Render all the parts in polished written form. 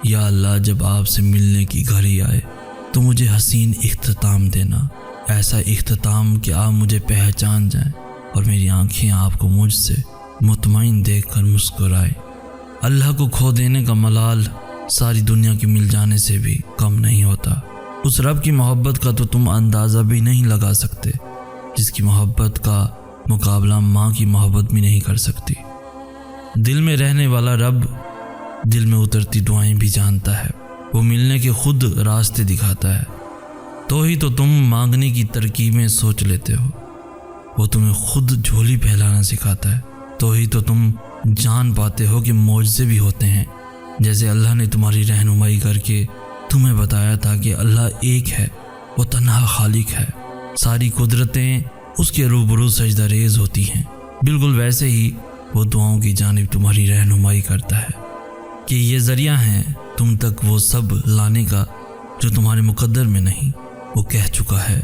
یا اللہ جب آپ سے ملنے کی گھڑی آئے تو مجھے حسین اختتام دینا، ایسا اختتام کہ آپ مجھے پہچان جائیں اور میری آنکھیں آپ کو مجھ سے مطمئن دیکھ کر مسکرائیں۔ اللہ کو کھو دینے کا ملال ساری دنیا کے مل جانے سے بھی کم نہیں ہوتا۔ اس رب کی محبت کا تو تم اندازہ بھی نہیں لگا سکتے جس کی محبت کا مقابلہ ماں کی محبت بھی نہیں کر سکتی۔ دل میں رہنے والا رب دل میں اترتی دعائیں بھی جانتا ہے، وہ ملنے کے خود راستے دکھاتا ہے، تو ہی تو تم مانگنے کی ترکیبیں سوچ لیتے ہو۔ وہ تمہیں خود جھولی پھیلانا سکھاتا ہے، تو ہی تو تم جان پاتے ہو کہ معجزے بھی ہوتے ہیں، جیسے اللہ نے تمہاری رہنمائی کر کے تمہیں بتایا تھا کہ اللہ ایک ہے، وہ تنہا خالق ہے، ساری قدرتیں اس کے روبرو سجدہ ریز ہوتی ہیں۔ بالکل ویسے ہی وہ دعاؤں کی جانب تمہاری رہنمائی کرتا ہے کہ یہ ذریعہ ہیں تم تک وہ سب لانے کا جو تمہارے مقدر میں نہیں۔ وہ کہہ چکا ہے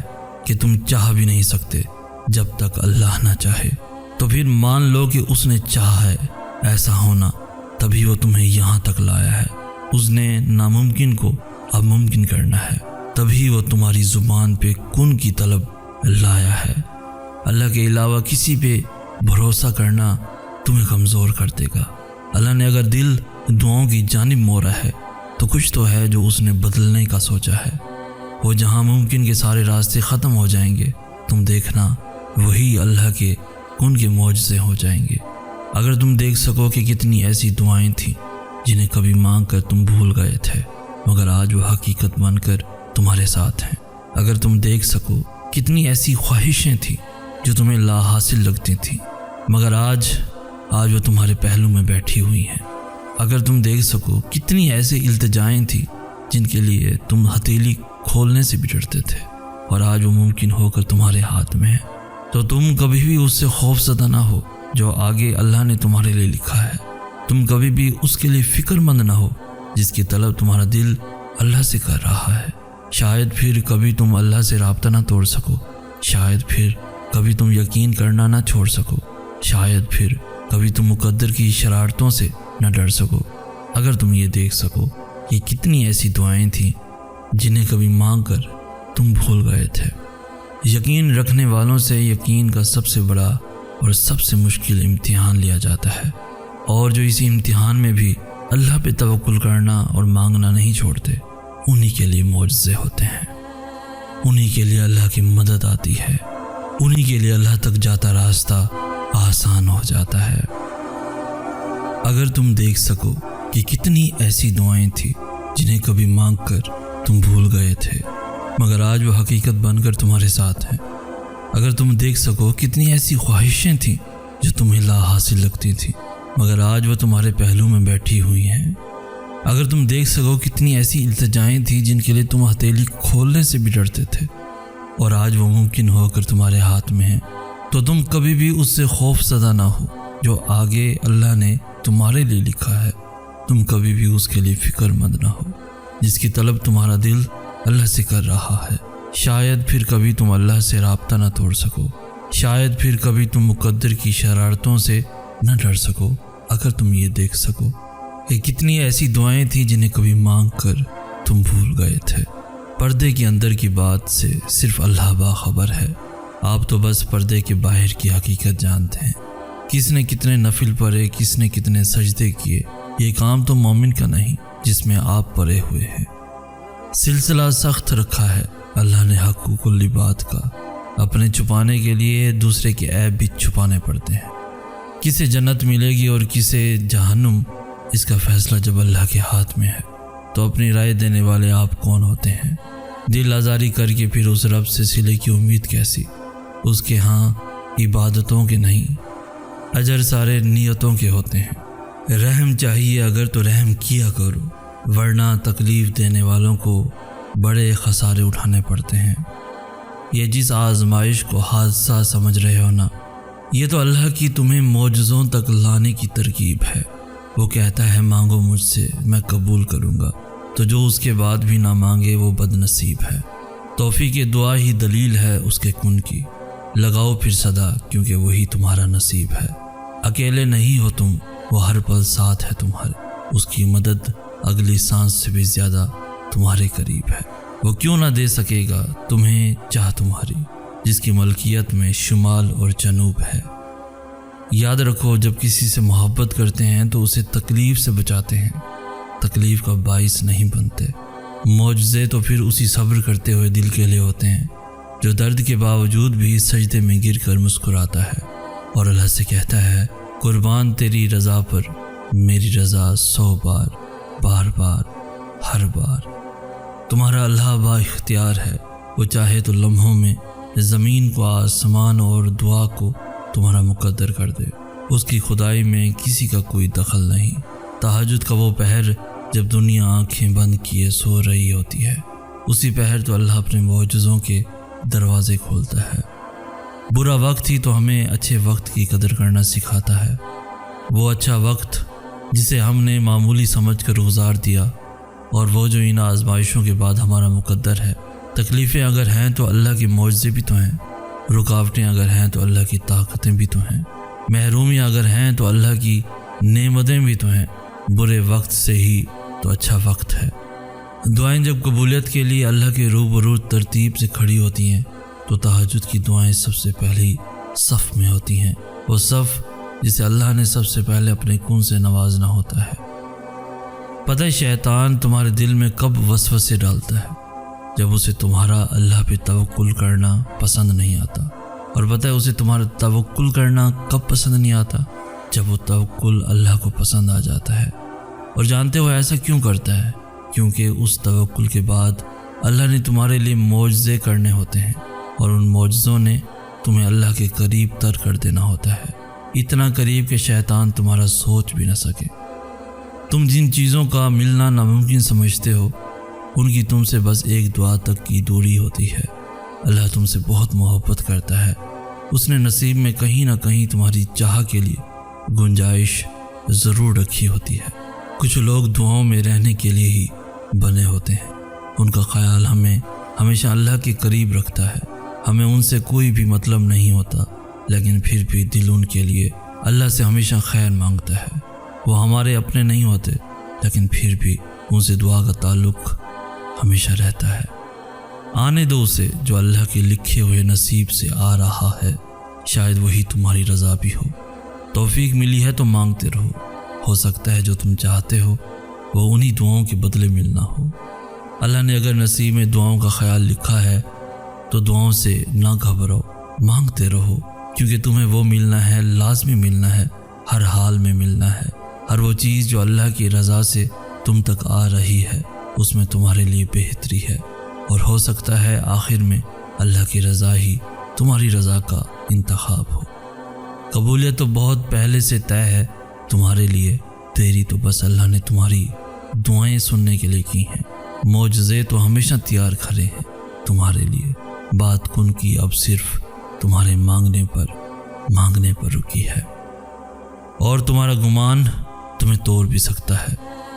کہ تم چاہ بھی نہیں سکتے جب تک اللہ نہ چاہے، تو پھر مان لو کہ اس نے چاہا ہے ایسا ہونا، تبھی وہ تمہیں یہاں تک لایا ہے۔ اس نے ناممکن کو اب ممکن کرنا ہے، تبھی وہ تمہاری زبان پہ کن کی طلب لایا ہے۔ اللہ کے علاوہ کسی پہ بھروسہ کرنا تمہیں کمزور کر دے گا۔ اللہ نے اگر دل دعاؤں کی جانب موڑا ہے تو کچھ تو ہے جو اس نے بدلنے کا سوچا ہے۔ وہ جہاں ممکن کے سارے راستے ختم ہو جائیں گے، تم دیکھنا وہی اللہ کے کن کے معجزے ہو جائیں گے۔ اگر تم دیکھ سکو کہ کتنی ایسی دعائیں تھیں جنہیں کبھی مانگ کر تم بھول گئے تھے، مگر آج وہ حقیقت بن کر تمہارے ساتھ ہیں۔ اگر تم دیکھ سکو کتنی ایسی خواہشیں تھیں جو تمہیں لا حاصل لگتی تھیں، مگر آج وہ تمہارے پہلو میں بیٹھی ہوئی ہیں۔ اگر تم دیکھ سکو کتنی ایسے التجائیں تھیں جن کے لیے تم ہتھیلی کھولنے سے بھی ڈرتے تھے، اور آج وہ ممکن ہو کر تمہارے ہاتھ میں ہے، تو تم کبھی بھی اس سے خوف زدہ نہ ہو جو آگے اللہ نے تمہارے لیے لکھا ہے۔ تم کبھی بھی اس کے لیے فکر مند نہ ہو جس کی طلب تمہارا دل اللہ سے کر رہا ہے۔ شاید پھر کبھی تم اللہ سے رابطہ نہ توڑ سکو، شاید پھر کبھی تم یقین کرنا نہ چھوڑ سکو، شاید پھر کبھی تم مقدر کی شرارتوں سے نہ ڈر سکو۔ اگر تم یہ دیکھ سکو کہ کتنی ایسی دعائیں تھیں جنہیں کبھی مانگ کر تم بھول گئے تھے۔ یقین رکھنے والوں سے یقین کا سب سے بڑا اور سب سے مشکل امتحان لیا جاتا ہے، اور جو اسی امتحان میں بھی اللہ پہ توکل کرنا اور مانگنا نہیں چھوڑتے، انہی کے لیے معجزے ہوتے ہیں، انہی کے لیے اللہ کی مدد آتی ہے، انہی کے لیے اللہ تک جاتا راستہ آسان ہو جاتا ہے۔ اگر تم دیکھ سکو کہ کتنی ایسی دعائیں تھیں جنہیں کبھی مانگ کر تم بھول گئے تھے، مگر آج وہ حقیقت بن کر تمہارے ساتھ ہیں۔ اگر تم دیکھ سکو کتنی ایسی خواہشیں تھیں جو تمہیں لا حاصل لگتی تھیں، مگر آج وہ تمہارے پہلو میں بیٹھی ہوئی ہیں۔ اگر تم دیکھ سکو کتنی ایسی التجائیں تھیں جن کے لیے تم ہتھیلی کھولنے سے بھی ڈرتے تھے، اور آج وہ ممکن ہو کر تمہارے ہاتھ میں ہیں، تو تم کبھی بھی اس سے خوف زدہ نہ ہو جو آگے اللہ نے تمہارے لیے لکھا ہے۔ تم کبھی بھی اس کے لیے فکر مند نہ ہو جس کی طلب تمہارا دل اللہ سے کر رہا ہے۔ شاید پھر کبھی تم اللہ سے رابطہ نہ توڑ سکو، شاید پھر کبھی تم مقدر کی شرارتوں سے نہ ڈر سکو۔ اگر تم یہ دیکھ سکو کہ کتنی ایسی دعائیں تھیں جنہیں کبھی مانگ کر تم بھول گئے تھے۔ پردے کے اندر کی بات سے صرف اللہ باخبر ہے، آپ تو بس پردے کے باہر کی حقیقت جانتے ہیں۔ کس نے کتنے نفل پڑھے، کس نے کتنے سجدے کیے، یہ کام تو مومن کا نہیں جس میں آپ پڑے ہوئے ہیں۔ سلسلہ سخت رکھا ہے اللہ نے حق و کلی بات کا، اپنے چھپانے کے لیے دوسرے کے عیب بھی چھپانے پڑتے ہیں۔ کسے جنت ملے گی اور کسے جہنم، اس کا فیصلہ جب اللہ کے ہاتھ میں ہے، تو اپنی رائے دینے والے آپ کون ہوتے ہیں؟ دل آزاری کر کے پھر اس رب سے صلے کی امید کیسی؟ اس کے ہاں عبادتوں کے نہیں، اجر سارے نیتوں کے ہوتے ہیں۔ رحم چاہیے اگر تو رحم کیا کرو، ورنہ تکلیف دینے والوں کو بڑے خسارے اٹھانے پڑتے ہیں۔ یہ جس آزمائش کو حادثہ سمجھ رہے ہو نا، یہ تو اللہ کی تمہیں معجزوں تک لانے کی ترکیب ہے۔ وہ کہتا ہے مانگو مجھ سے میں قبول کروں گا، تو جو اس کے بعد بھی نہ مانگے وہ بد نصیب ہے۔ توفیق دعا ہی دلیل ہے اس کے کن کی، لگاؤ پھر صدا کیونکہ وہی تمہارا نصیب ہے۔ اکیلے نہیں ہو تم، وہ ہر پل ساتھ ہے تمہارے، اس کی مدد اگلی سانس سے بھی زیادہ تمہارے قریب ہے۔ وہ کیوں نہ دے سکے گا تمہیں چاہ تمہاری، جس کی ملکیت میں شمال اور جنوب ہے۔ یاد رکھو جب کسی سے محبت کرتے ہیں تو اسے تکلیف سے بچاتے ہیں، تکلیف کا باعث نہیں بنتے۔ معجزے تو پھر اسی صبر کرتے ہوئے دل کے لیے ہوتے ہیں جو درد کے باوجود بھی سجدے میں گر کر مسکراتا ہے اور اللہ سے کہتا ہے، قربان تیری رضا پر میری رضا 100 بار، بار بار، ہر بار۔ تمہارا اللہ با اختیار ہے، وہ چاہے تو لمحوں میں زمین کو، آسمان اور دعا کو تمہارا مقدر کر دے۔ اس کی خدائی میں کسی کا کوئی دخل نہیں۔ تہجد کا وہ پہر جب دنیا آنکھیں بند کیے سو رہی ہوتی ہے، اسی پہر تو اللہ اپنے معجزوں کے دروازے کھولتا ہے۔ برا وقت ہی تو ہمیں اچھے وقت کی قدر کرنا سکھاتا ہے۔ وہ اچھا وقت جسے ہم نے معمولی سمجھ کر گزار دیا، اور وہ جو ان آزمائشوں کے بعد ہمارا مقدر ہے۔ تکلیفیں اگر ہیں تو اللہ کے معجزے بھی تو ہیں، رکاوٹیں اگر ہیں تو اللہ کی طاقتیں بھی تو ہیں، محرومیاں اگر ہیں تو اللہ کی نعمتیں بھی تو ہیں۔ برے وقت سے ہی تو اچھا وقت ہے۔ دعائیں جب قبولیت کے لیے اللہ کے روبرو ترتیب سے کھڑی ہوتی ہیں تو تہجد کی دعائیں سب سے پہلی صف میں ہوتی ہیں، وہ صف جسے اللہ نے سب سے پہلے اپنے کون سے نوازنا ہوتا ہے۔ پتہ ہے شیطان تمہارے دل میں کب وسوسے ڈالتا ہے؟ جب اسے تمہارا اللہ پہ توکل کرنا پسند نہیں آتا۔ اور پتہ ہے اسے تمہارا توکل کرنا کب پسند نہیں آتا؟ جب وہ توکل اللہ کو پسند آ جاتا ہے۔ اور جانتے ہو ایسا کیوں کرتا ہے؟ کیونکہ اس توکل کے بعد اللہ نے تمہارے لیے معجزے کرنے ہوتے ہیں، اور ان معجزوں نے تمہیں اللہ کے قریب تر کر دینا ہوتا ہے، اتنا قریب کہ شیطان تمہارا سوچ بھی نہ سکے۔ تم جن چیزوں کا ملنا ناممکن سمجھتے ہو، ان کی تم سے بس ایک دعا تک کی دوری ہوتی ہے۔ اللہ تم سے بہت محبت کرتا ہے، اس نے نصیب میں کہیں نہ کہیں تمہاری چاہ کے لیے گنجائش ضرور رکھی ہوتی ہے۔ کچھ لوگ دعاؤں میں رہنے کے لیے ہی بنے ہوتے ہیں، ان کا خیال ہمیں ہمیشہ اللہ کے قریب رکھتا ہے، ہمیں ان سے کوئی بھی مطلب نہیں ہوتا، لیکن پھر بھی دل ان کے لیے اللہ سے ہمیشہ خیر مانگتا ہے۔ وہ ہمارے اپنے نہیں ہوتے، لیکن پھر بھی ان سے دعا کا تعلق ہمیشہ رہتا ہے۔ آنے دو اسے جو اللہ کے لکھے ہوئے نصیب سے آ رہا ہے، شاید وہی تمہاری رضا بھی ہو۔ توفیق ملی ہے تو مانگتے رہو، ہو سکتا ہے جو تم چاہتے ہو وہ انہی دعاؤں کے بدلے ملنا ہو۔ اللہ نے اگر نصیب میں دعاؤں کا خیال لکھا ہے تو دعاؤں سے نہ گھبراؤ، مانگتے رہو، کیونکہ تمہیں وہ ملنا ہے، لازمی ملنا ہے، ہر حال میں ملنا ہے۔ ہر وہ چیز جو اللہ کی رضا سے تم تک آ رہی ہے، اس میں تمہارے لیے بہتری ہے، اور ہو سکتا ہے آخر میں اللہ کی رضا ہی تمہاری رضا کا انتخاب ہو۔ قبولیت تو بہت پہلے سے طے ہے تمہارے لیے، تیری تو بس اللہ نے تمہاری دعائیں سننے کے لیے کی ہیں۔ معجزے تو ہمیشہ تیار کھڑے ہیں تمہارے لیے، بات کن کی اب صرف تمہارے مانگنے پر رکی ہے۔ اور تمہارا گمان تمہیں توڑ بھی سکتا ہے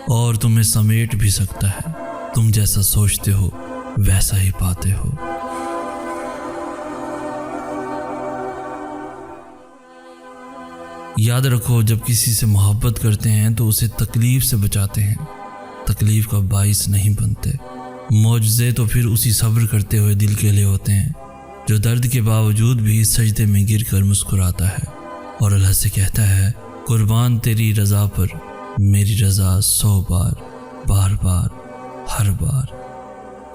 اور تمہیں سمیٹ بھی سکتا ہے، تم جیسا سوچتے ہو ویسا ہی پاتے ہو۔ یاد رکھو جب کسی سے محبت کرتے ہیں تو اسے تکلیف سے بچاتے ہیں، تکلیف کا باعث نہیں بنتے۔ معجزے تو پھر اسی صبر کرتے ہوئے دل کے لیے ہوتے ہیں جو درد کے باوجود بھی سجدے میں گر کر مسکراتا ہے اور اللہ سے کہتا ہے، قربان تیری رضا پر میری رضا 100 بار، بار بار، ہر بار۔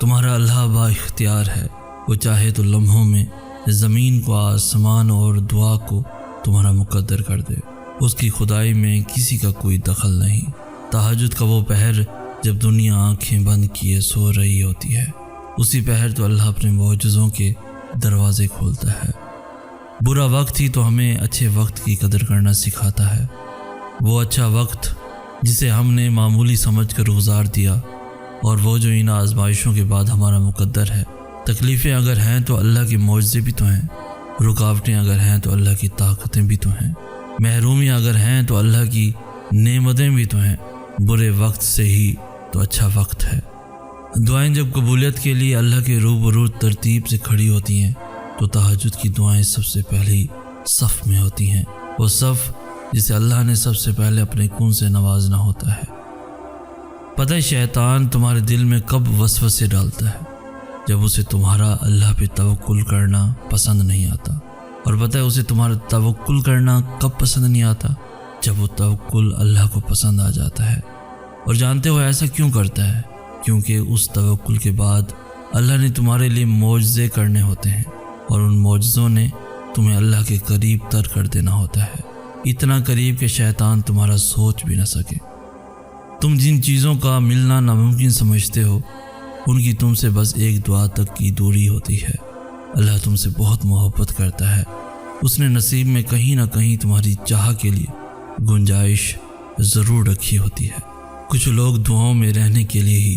تمہارا اللہ با اختیار ہے، وہ چاہے تو لمحوں میں زمین کو، آسمان اور دعا کو تمہارا مقدر کر دے۔ اس کی خدائی میں کسی کا کوئی دخل نہیں۔ تہجد کا وہ پہر جب دنیا آنکھیں بند کیے سو رہی ہوتی ہے، اسی پہر تو اللہ اپنے معجزوں کے دروازے کھولتا ہے۔ برا وقت ہی تو ہمیں اچھے وقت کی قدر کرنا سکھاتا ہے۔ وہ اچھا وقت جسے ہم نے معمولی سمجھ کر گزار دیا، اور وہ جو ان آزمائشوں کے بعد ہمارا مقدر ہے۔ تکلیفیں اگر ہیں تو اللہ کے معجزے بھی تو ہیں، رکاوٹیں اگر ہیں تو اللہ کی طاقتیں بھی تو ہیں، محرومیاں اگر ہیں تو اللہ کی نعمتیں بھی تو ہیں۔ برے وقت سے ہی تو اچھا وقت ہے۔ دعائیں جب قبولیت کے لیے اللہ کے روبرو ترتیب سے کھڑی ہوتی ہیں تو تہجد کی دعائیں سب سے پہلی صف میں ہوتی ہیں، وہ صف جسے اللہ نے سب سے پہلے اپنے کون سے نوازنا ہوتا ہے۔ پتہ ہے شیطان تمہارے دل میں کب وسوسے ڈالتا ہے؟ جب اسے تمہارا اللہ پہ توکل کرنا پسند نہیں آتا۔ اور پتہ ہے اسے تمہارا توکل کرنا کب پسند نہیں آتا؟ جب وہ توکل اللہ کو پسند آ جاتا ہے۔ اور جانتے ہو ایسا کیوں کرتا ہے؟ کیونکہ اس توکل کے بعد اللہ نے تمہارے لیے معجزے کرنے ہوتے ہیں، اور ان معجزوں نے تمہیں اللہ کے قریب تر کر دینا ہوتا ہے، اتنا قریب کہ شیطان تمہارا سوچ بھی نہ سکے۔ تم جن چیزوں کا ملنا ناممکن سمجھتے ہو، ان کی تم سے بس ایک دعا تک کی دوری ہوتی ہے۔ اللہ تم سے بہت محبت کرتا ہے، اس نے نصیب میں کہیں نہ کہیں تمہاری چاہ کے لیے گنجائش ضرور رکھی ہوتی ہے۔ کچھ لوگ دعاؤں میں رہنے کے لیے ہی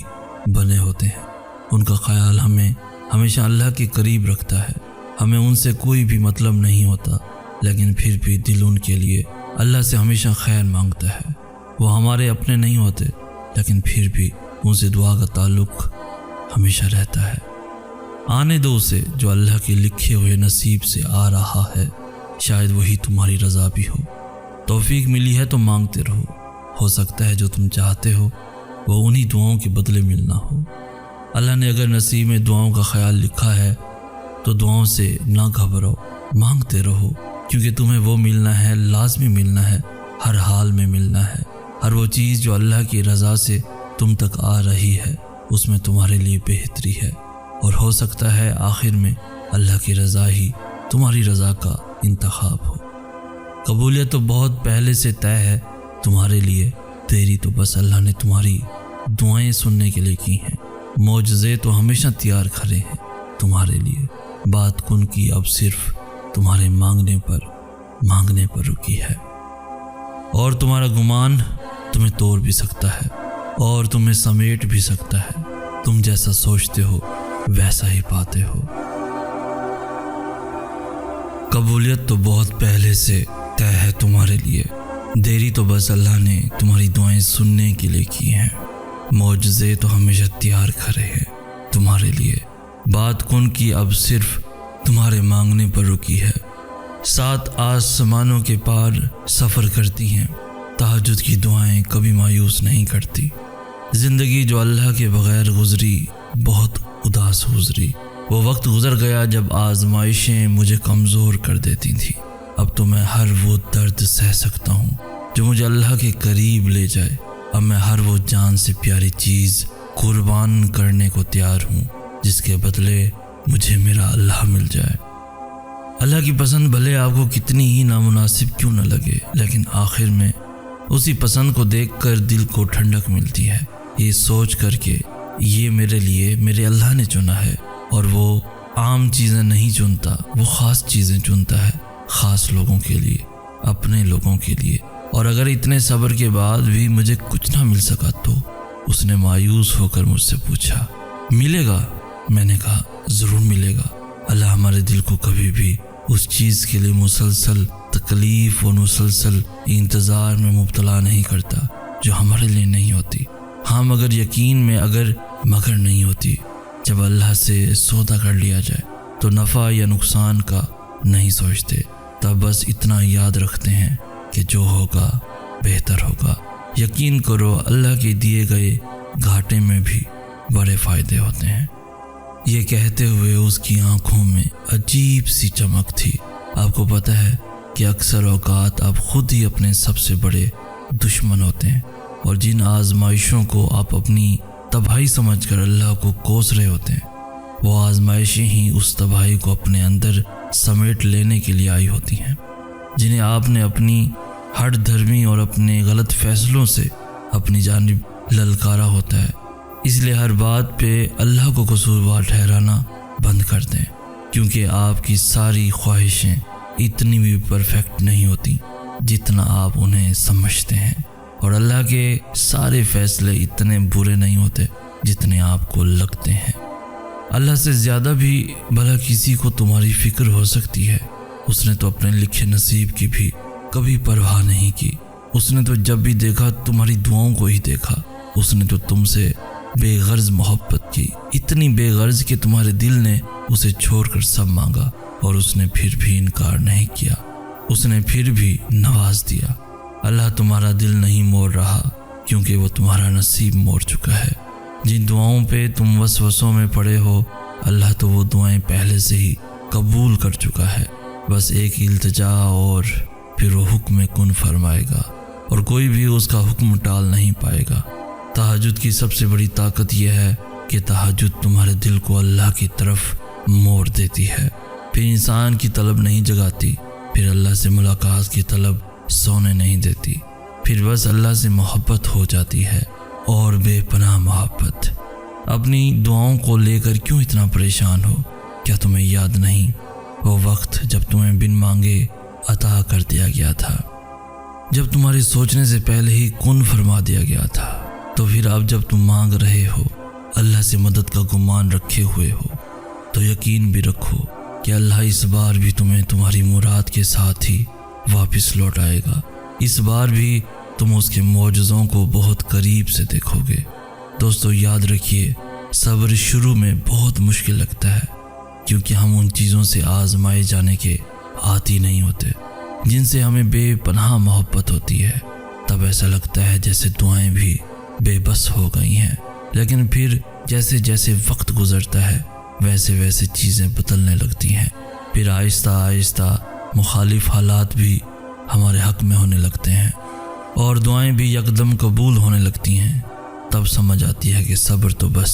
بنے ہوتے ہیں، ان کا خیال ہمیں ہمیشہ اللہ کے قریب رکھتا ہے، ہمیں ان سے کوئی بھی مطلب نہیں ہوتا، لیکن پھر بھی دل ان کے لیے اللہ سے ہمیشہ خیر مانگتا ہے۔ وہ ہمارے اپنے نہیں ہوتے، لیکن پھر بھی ان سے دعا کا تعلق ہمیشہ رہتا ہے۔ آنے دو اسے جو اللہ کے لکھے ہوئے نصیب سے آ رہا ہے، شاید وہی تمہاری رضا بھی ہو۔ توفیق ملی ہے تو مانگتے رہو، ہو سکتا ہے جو تم چاہتے ہو وہ انہی دعاؤں کے بدلے ملنا ہو۔ اللہ نے اگر نصیب میں دعاؤں کا خیال لکھا ہے تو دعاؤں سے نہ گھبراؤ، مانگتے رہو، کیونکہ تمہیں وہ ملنا ہے، لازمی ملنا ہے، ہر حال میں ملنا ہے۔ ہر وہ چیز جو اللہ کی رضا سے تم تک آ رہی ہے، اس میں تمہارے لیے بہتری ہے، اور ہو سکتا ہے آخر میں اللہ کی رضا ہی تمہاری رضا کا انتخاب ہو۔ قبولیت تو بہت پہلے سے طے ہے تمہارے لیے، تیری تو بس اللہ نے تمہاری دعائیں سننے کے لیے کی ہیں۔ معجزے تو ہمیشہ تیار کھڑے ہیں تمہارے لیے، بات کن کی اب صرف تمہارے مانگنے پر رکی ہے۔ اور تمہارا گمان تمہیں توڑ بھی سکتا ہے اور تمہیں سمیٹ بھی سکتا ہے، تم جیسا سوچتے ہو ویسا ہی پاتے ہو۔ قبولیت تو بہت پہلے سے طے ہے تمہارے لیے، دیری تو بس اللہ نے تمہاری دعائیں سننے کے لیے کی ہیں۔ معجزے تو ہمیشہ تیار کھڑے ہیں تمہارے لیے، بات کن کی اب صرف تمہارے مانگنے پر رکی ہے۔ 7 آسمانوں کے پار سفر کرتی ہیں، تہجد کی دعائیں کبھی مایوس نہیں کرتی۔ زندگی جو اللہ کے بغیر گزری بہت اداس گزری، وہ وقت گزر گیا جب آزمائشیں مجھے کمزور کر دیتی تھیں۔ اب تو میں ہر وہ درد سہ سکتا ہوں جو مجھے اللہ کے قریب لے جائے۔ اب میں ہر وہ جان سے پیاری چیز قربان کرنے کو تیار ہوں جس کے بدلے مجھے میرا اللہ مل جائے۔ اللہ کی پسند بھلے آپ کو کتنی ہی نامناسب کیوں نہ لگے، لیکن آخر میں اسی پسند کو دیکھ کر دل کو ٹھنڈک ملتی ہے، یہ سوچ کر کہ یہ میرے لیے میرے اللہ نے چنا ہے، اور وہ عام چیزیں نہیں چنتا، وہ خاص چیزیں چنتا ہے، خاص لوگوں کے لیے، اپنے لوگوں کے لیے۔ اور اگر اتنے صبر کے بعد بھی مجھے کچھ نہ مل سکا تو اس نے مایوس ہو کر مجھ سے پوچھا، ملے گا؟ میں نے کہا ضرور ملے گا۔ اللہ ہمارے دل کو کبھی بھی اس چیز کے لیے مسلسل تکلیف اور مسلسل انتظار میں مبتلا نہیں کرتا جو ہمارے لیے نہیں ہوتی۔ ہاں مگر یقین میں اگر مگر نہیں ہوتی، جب اللہ سے سودا کر لیا جائے تو نفع یا نقصان کا نہیں سوچتے، تب بس اتنا یاد رکھتے ہیں کہ جو ہوگا بہتر ہوگا۔ یقین کرو اللہ کے دیے گئے گھاٹے میں بھی بڑے فائدے ہوتے ہیں۔ یہ کہتے ہوئے اس کی آنکھوں میں عجیب سی چمک تھی۔ آپ کو پتہ ہے کہ اکثر اوقات آپ خود ہی اپنے سب سے بڑے دشمن ہوتے ہیں، اور جن آزمائشوں کو آپ اپنی تباہی سمجھ کر اللہ کو کوس رہے ہوتے ہیں، وہ آزمائشیں ہی اس تباہی کو اپنے اندر سمیٹ لینے کے لیے آئی ہوتی ہیں، جنہیں آپ نے اپنی ہٹ دھرمی اور اپنے غلط فیصلوں سے اپنی جانب للکارا ہوتا ہے۔ اس لیے ہر بات پہ اللہ کو قصوروار ٹھہرانا بند کر دیں، کیونکہ آپ کی ساری خواہشیں اتنی بھی پرفیکٹ نہیں ہوتی جتنا آپ انہیں سمجھتے ہیں، اور اللہ کے سارے فیصلے اتنے برے نہیں ہوتے جتنے آپ کو لگتے ہیں۔ اللہ سے زیادہ بھی بھلا کسی کو تمہاری فکر ہو سکتی ہے، اس نے تو اپنے لکھے نصیب کی بھی کبھی پرواہ نہیں کی۔ اس نے تو جب بھی دیکھا تمہاری دعاؤں کو ہی دیکھا۔ اس نے تو تم سے بے غرض محبت کی، اتنی بے غرض کہ تمہارے دل نے اسے چھوڑ کر سب مانگا، اور اس نے پھر بھی انکار نہیں کیا، اس نے پھر بھی نواز دیا۔ اللہ تمہارا دل نہیں موڑ رہا کیونکہ وہ تمہارا نصیب موڑ چکا ہے۔ جن دعاؤں پہ تم وسوسوں میں پڑے ہو، اللہ تو وہ دعائیں پہلے سے ہی قبول کر چکا ہے۔ بس ایک التجا اور پھر وہ حکم کن فرمائے گا، اور کوئی بھی اس کا حکم ٹال نہیں پائے گا۔ تہجد کی سب سے بڑی طاقت یہ ہے کہ تہجد تمہارے دل کو اللہ کی طرف موڑ دیتی ہے، پھر انسان کی طلب نہیں جگاتی، پھر اللہ سے ملاقات کی طلب سونے نہیں دیتی، پھر بس اللہ سے محبت ہو جاتی ہے، اور بے پناہ محبت۔ اپنی دعاؤں کو لے کر کیوں اتنا پریشان ہو؟ کیا تمہیں یاد نہیں وہ وقت جب تمہیں بن مانگے عطا کر دیا گیا تھا، جب تمہارے سوچنے سے پہلے ہی کن فرما دیا گیا تھا؟ تو پھر اب جب تم مانگ رہے ہو، اللہ سے مدد کا گمان رکھے ہوئے ہو، تو یقین بھی رکھو کہ اللہ اس بار بھی تمہیں تمہاری مراد کے ساتھ ہی واپس لوٹ آئے گا۔ اس بار بھی تم اس کے معجزوں کو بہت قریب سے دیکھو گے۔ دوستو یاد رکھیے، صبر شروع میں بہت مشکل لگتا ہے، کیونکہ ہم ان چیزوں سے آزمائے جانے کے عادی نہیں ہوتے جن سے ہمیں بے پناہ محبت ہوتی ہے۔ تب ایسا لگتا ہے جیسے دعائیں بھی بے بس ہو گئی ہیں، لیکن پھر جیسے جیسے وقت گزرتا ہے ویسے ویسے چیزیں بدلنے لگتی ہیں، پھر آہستہ آہستہ مخالف حالات بھی ہمارے حق میں ہونے لگتے ہیں، اور دعائیں بھی یکدم قبول ہونے لگتی ہیں۔ تب سمجھ آتی ہے کہ صبر تو بس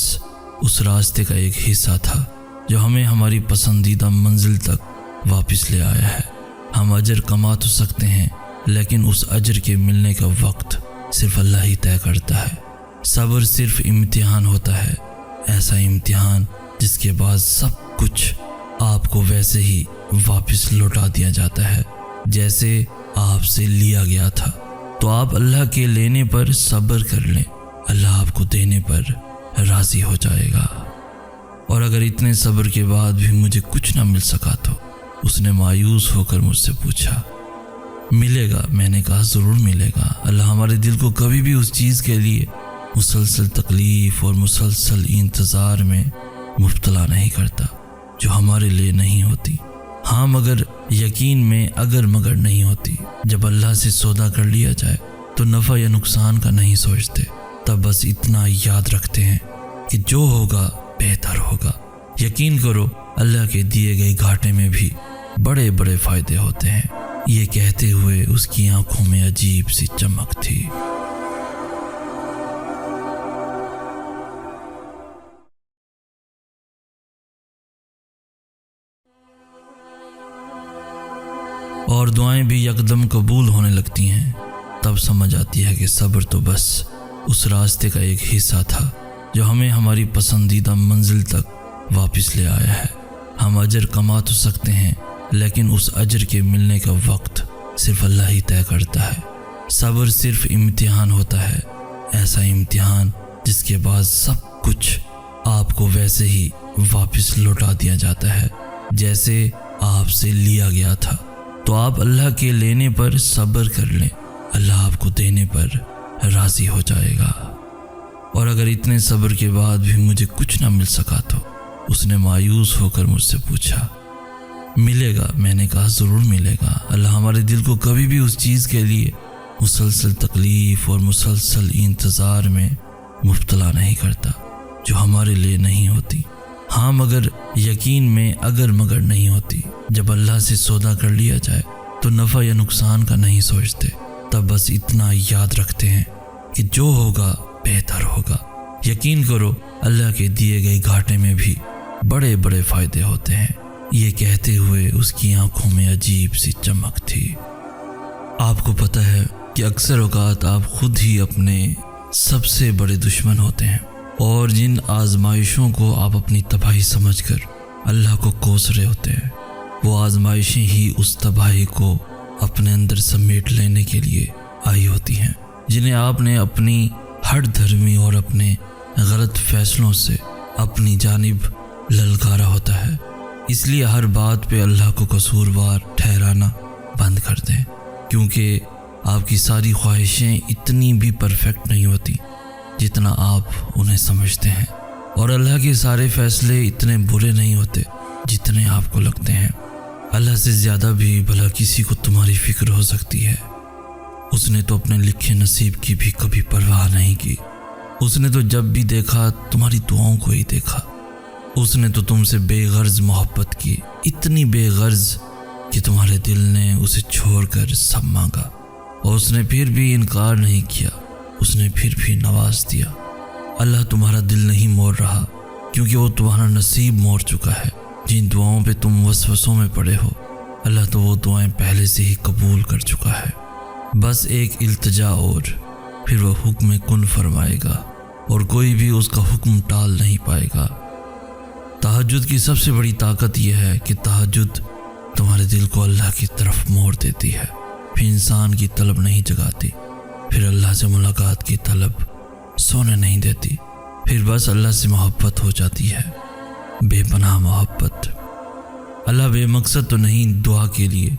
اس راستے کا ایک حصہ تھا جو ہمیں ہماری پسندیدہ منزل تک واپس لے آیا ہے۔ ہم اجر کما تو سکتے ہیں، لیکن اس اجر کے ملنے کا وقت صرف اللہ ہی طے کرتا ہے۔ صبر صرف امتحان ہوتا ہے، ایسا امتحان جس کے بعد سب کچھ آپ کو ویسے ہی واپس لوٹا دیا جاتا ہے جیسے آپ سے لیا گیا تھا۔ تو آپ اللہ کے لینے پر صبر کر لیں، اللہ آپ کو دینے پر راضی ہو جائے گا۔ اور اگر اتنے صبر کے بعد بھی مجھے کچھ نہ مل سکا تو اس نے مایوس ہو کر مجھ سے پوچھا، ملے گا؟ میں نے کہا ضرور ملے گا۔ اللہ ہمارے دل کو کبھی بھی اس چیز کے لیے مسلسل تکلیف اور مسلسل انتظار میں مبتلا نہیں کرتا جو ہمارے لیے نہیں ہوتی۔ ہاں مگر یقین میں اگر مگر نہیں ہوتی۔ جب اللہ سے سودا کر لیا جائے تو نفع یا نقصان کا نہیں سوچتے، تب بس اتنا یاد رکھتے ہیں کہ جو ہوگا بہتر ہوگا۔ یقین کرو اللہ کے دیے گئے گھاٹے میں بھی بڑے بڑے فائدے ہوتے ہیں۔ یہ کہتے ہوئے اس کی آنکھوں میں عجیب سی چمک تھی۔ اور دعائیں بھی یکدم قبول ہونے لگتی ہیں۔ تب سمجھ آتی ہے کہ صبر تو بس اس راستے کا ایک حصہ تھا جو ہمیں ہماری پسندیدہ منزل تک واپس لے آیا ہے۔ ہم اجر کما تو سکتے ہیں، لیکن اس اجر کے ملنے کا وقت صرف اللہ ہی طے کرتا ہے۔ صبر صرف امتحان ہوتا ہے، ایسا امتحان جس کے بعد سب کچھ آپ کو ویسے ہی واپس لوٹا دیا جاتا ہے جیسے آپ سے لیا گیا تھا۔ تو آپ اللہ کے لینے پر صبر کر لیں، اللہ آپ کو دینے پر راضی ہو جائے گا۔ اور اگر اتنے صبر کے بعد بھی مجھے کچھ نہ مل سکا تو اس نے مایوس ہو کر مجھ سے پوچھا، ملے گا؟ میں نے کہا ضرور ملے گا۔ اللہ ہمارے دل کو کبھی بھی اس چیز کے لیے مسلسل تکلیف اور مسلسل انتظار میں مبتلا نہیں کرتا جو ہمارے لیے نہیں ہوتی۔ ہاں مگر یقین میں اگر مگر نہیں ہوتی۔ جب اللہ سے سودا کر لیا جائے تو نفع یا نقصان کا نہیں سوچتے، تب بس اتنا یاد رکھتے ہیں کہ جو ہوگا بہتر ہوگا۔ یقین کرو اللہ کے دیے گئے گھاٹے میں بھی بڑے بڑے فائدے ہوتے ہیں۔ یہ کہتے ہوئے اس کی آنکھوں میں عجیب سی چمک تھی۔ آپ کو پتہ ہے کہ اکثر اوقات آپ خود ہی اپنے سب سے بڑے دشمن ہوتے ہیں، اور جن آزمائشوں کو آپ اپنی تباہی سمجھ کر اللہ کو کوس رہے ہوتے ہیں، وہ آزمائشیں ہی اس تباہی کو اپنے اندر سمیٹ لینے کے لیے آئی ہوتی ہیں، جنہیں آپ نے اپنی ہٹ دھرمی اور اپنے غلط فیصلوں سے اپنی جانب للکارا ہوتا ہے۔ اس لیے ہر بات پہ اللہ کو قصوروار ٹھہرانا بند کر دیں، کیونکہ آپ کی ساری خواہشیں اتنی بھی پرفیکٹ نہیں ہوتی جتنا آپ انہیں سمجھتے ہیں، اور اللہ کے سارے فیصلے اتنے برے نہیں ہوتے جتنے آپ کو لگتے ہیں۔ اللہ سے زیادہ بھی بھلا کسی کو تمہاری فکر ہو سکتی ہے، اس نے تو اپنے لکھے نصیب کی بھی کبھی پرواہ نہیں کی۔ اس نے تو جب بھی دیکھا تمہاری دعاؤں کو ہی دیکھا۔ اس نے تو تم سے بے غرض محبت کی، اتنی بے غرض کہ تمہارے دل نے اسے چھوڑ کر سب مانگا، اور اس نے پھر بھی انکار نہیں کیا، اس نے پھر بھی نواز دیا۔ اللہ تمہارا دل نہیں موڑ رہا، کیونکہ وہ تمہارا نصیب موڑ چکا ہے۔ جن دعاؤں پہ تم وسوسوں میں پڑے ہو، اللہ تو وہ دعائیں پہلے سے ہی قبول کر چکا ہے۔ بس ایک التجا اور، پھر وہ حکم کن فرمائے گا، اور کوئی بھی اس کا حکم ٹال نہیں پائے گا۔ تہجد کی سب سے بڑی طاقت یہ ہے کہ تہجد تمہارے دل کو اللہ کی طرف موڑ دیتی ہے، پھر انسان کی طلب نہیں جگاتی، پھر اللہ سے ملاقات کی طلب سونے نہیں دیتی، پھر بس اللہ سے محبت ہو جاتی ہے، بے پناہ محبت۔ اللہ بے مقصد تو نہیں دعا کے لیے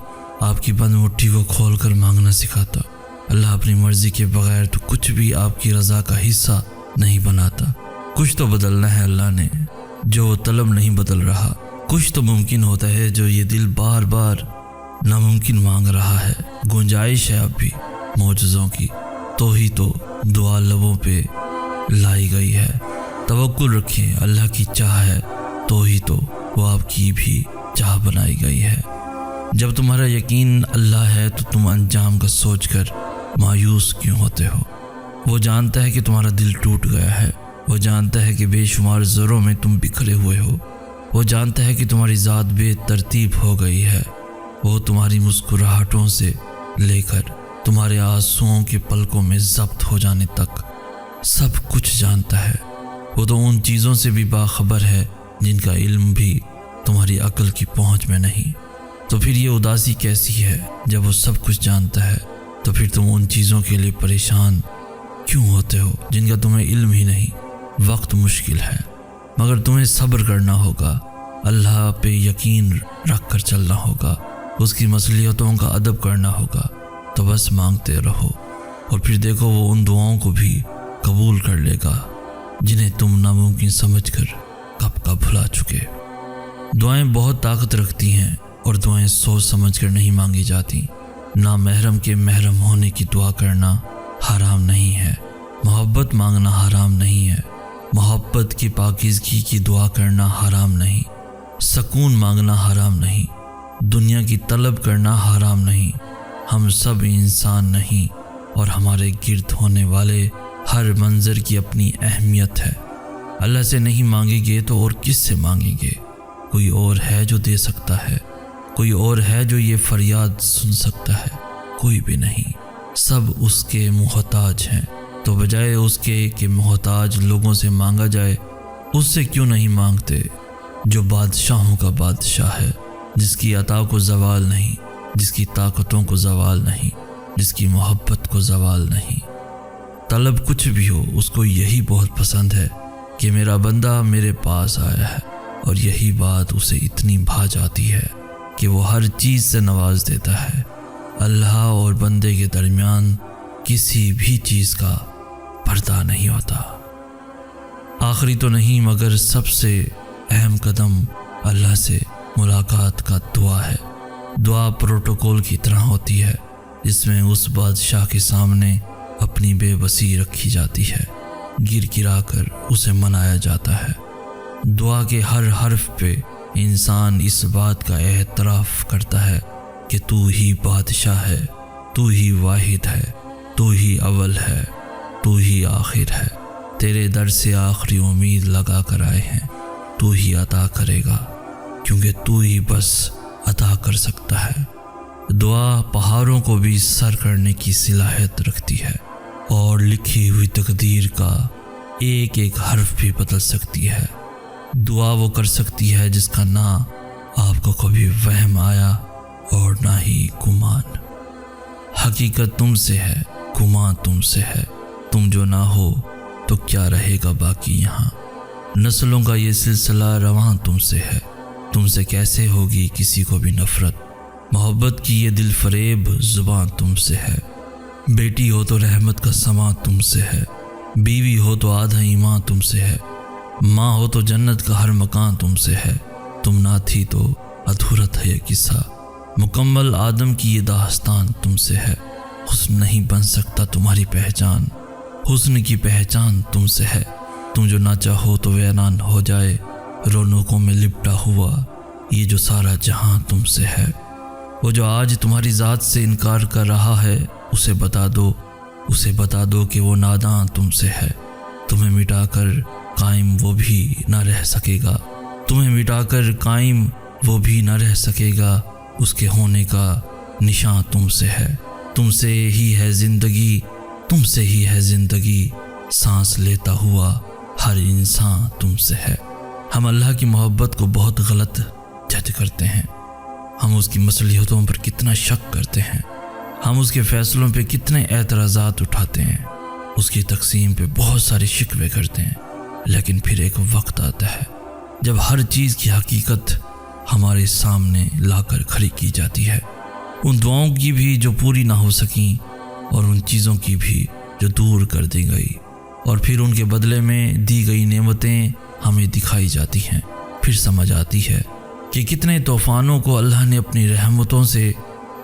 آپ کی بند مٹھی کو کھول کر مانگنا سکھاتا۔ اللہ اپنی مرضی کے بغیر تو کچھ بھی آپ کی رضا کا حصہ نہیں بناتا۔ کچھ تو بدلنا ہے اللہ نے، جو وہ طلب نہیں بدل رہا۔ کچھ تو ممکن ہوتا ہے جو یہ دل بار بار ناممکن مانگ رہا ہے۔ گنجائش ہے اب بھی معجزوں کی، تو ہی تو دعا لبوں پہ لائی گئی ہے۔ توکل رکھیں، اللہ کی چاہ ہے تو ہی تو وہ آپ کی بھی چاہ بنائی گئی ہے۔ جب تمہارا یقین اللہ ہے تو تم انجام کا سوچ کر مایوس کیوں ہوتے ہو؟ وہ جانتا ہے کہ تمہارا دل ٹوٹ گیا ہے، وہ جانتا ہے کہ بے شمار زروں میں تم بکھرے ہوئے ہو، وہ جانتا ہے کہ تمہاری ذات بے ترتیب ہو گئی ہے، وہ تمہاری مسکراہٹوں سے لے کر تمہارے آنسوؤں کے پلکوں میں ضبط ہو جانے تک سب کچھ جانتا ہے۔ وہ تو ان چیزوں سے بھی باخبر ہے جن کا علم بھی تمہاری عقل کی پہنچ میں نہیں۔ تو پھر یہ اداسی کیسی ہے؟ جب وہ سب کچھ جانتا ہے تو پھر تم ان چیزوں کے لیے پریشان کیوں ہوتے ہو جن کا تمہیں علم ہی نہیں؟ وقت مشکل ہے، مگر تمہیں صبر کرنا ہوگا، اللہ پہ یقین رکھ کر چلنا ہوگا، اس کی مصلحتوں کا ادب کرنا ہوگا۔ تو بس مانگتے رہو، اور پھر دیکھو وہ ان دعاؤں کو بھی قبول کر لے گا جنہیں تم ناممکن سمجھ کر کب کا بھلا چکے۔ دعائیں بہت طاقت رکھتی ہیں، اور دعائیں سوچ سمجھ کر نہیں مانگی جاتی۔ نامحرم کے محرم ہونے کی دعا کرنا حرام نہیں ہے، محبت مانگنا حرام نہیں ہے، محبت کی پاکیزگی کی دعا کرنا حرام نہیں، سکون مانگنا حرام نہیں، دنیا کی طلب کرنا حرام نہیں۔ ہم سب انسان نہیں، اور ہمارے گرد ہونے والے ہر منظر کی اپنی اہمیت ہے۔ اللہ سے نہیں مانگیں گے تو اور کس سے مانگیں گے؟ کوئی اور ہے جو دے سکتا ہے، کوئی اور ہے جو یہ فریاد سن سکتا ہے؟ کوئی بھی نہیں، سب اس کے محتاج ہیں۔ تو بجائے اس کے کہ محتاج لوگوں سے مانگا جائے، اس سے کیوں نہیں مانگتے جو بادشاہوں کا بادشاہ ہے، جس کی عطا کو زوال نہیں، جس کی طاقتوں کو زوال نہیں، جس کی محبت کو زوال نہیں۔ طلب کچھ بھی ہو، اس کو یہی بہت پسند ہے کہ میرا بندہ میرے پاس آیا ہے، اور یہی بات اسے اتنی بھا جاتی ہے کہ وہ ہر چیز سے نواز دیتا ہے۔ اللہ اور بندے کے درمیان کسی بھی چیز کا پردہ نہیں ہوتا۔ آخری تو نہیں مگر سب سے اہم قدم اللہ سے ملاقات کا دعا ہے۔ دعا پروٹوکول کی طرح ہوتی ہے، جس میں اس بادشاہ کے سامنے اپنی بے بسی رکھی جاتی ہے، گر گرا کر اسے منایا جاتا ہے۔ دعا کے ہر حرف پہ انسان اس بات کا اعتراف کرتا ہے کہ تو ہی بادشاہ ہے، تو ہی واحد ہے، تو ہی اول ہے، تو ہی آخر ہے، تیرے در سے آخری امید لگا کر آئے ہیں، تو ہی عطا کرے گا، کیونکہ تو ہی بس عطا کر سکتا ہے۔ دعا پہاڑوں کو بھی سر کرنے کی صلاحیت رکھتی ہے، اور لکھی ہوئی تقدیر کا ایک ایک حرف بھی بدل سکتی ہے۔ دعا وہ کر سکتی ہے جس کا نہ آپ کو کبھی وہم آیا اور نہ ہی گمان۔ حقیقت تم سے ہے، گمان تم سے ہے، تم جو نہ ہو تو کیا رہے گا باقی یہاں۔ نسلوں کا یہ سلسلہ رواں تم سے ہے، تم سے کیسے ہوگی کسی کو بھی نفرت۔ محبت کی یہ دل فریب زبان تم سے ہے، بیٹی ہو تو رحمت کا سماں تم سے ہے، بیوی ہو تو آدھا ایمان تم سے ہے، ماں ہو تو جنت کا ہر مکان تم سے ہے، تم نہ تھی تو ادھورا تھا یہ قصہ، مکمل آدم کی یہ داستان تم سے ہے۔ حسن نہیں بن سکتا تمہاری پہچان، حسن کی پہچان تم سے ہے، تم جو نہ چاہو تو ویران ہو جائے، رونقوں میں لپٹا ہوا یہ جو سارا جہاں تم سے ہے۔ وہ جو آج تمہاری ذات سے انکار کر رہا ہے اسے بتا دو کہ وہ ناداں تم سے ہے، تمہیں مٹا کر قائم وہ بھی نہ رہ سکے گا، تمہیں مٹا کر قائم وہ بھی نہ رہ سکے گا، اس کے ہونے کا نشان تم سے ہے، تم سے ہی ہے زندگی، تم سے ہی ہے زندگی، سانس لیتا ہوا ہر انسان تم سے ہے۔ ہم اللہ کی محبت کو بہت غلط جج کرتے ہیں، ہم اس کی مصلحتوں پر کتنا شک کرتے ہیں، ہم اس کے فیصلوں پہ کتنے اعتراضات اٹھاتے ہیں، اس کی تقسیم پہ بہت سارے شکوے کرتے ہیں، لیکن پھر ایک وقت آتا ہے جب ہر چیز کی حقیقت ہمارے سامنے لا کر کھڑی کی جاتی ہے، ان دعاؤں کی بھی جو پوری نہ ہو سکیں اور ان چیزوں کی بھی جو دور کر دی گئی، اور پھر ان کے بدلے میں دی گئی نعمتیں ہمیں دکھائی جاتی ہیں۔ پھر سمجھ آتی ہے کہ کتنے طوفانوں کو اللہ نے اپنی رحمتوں سے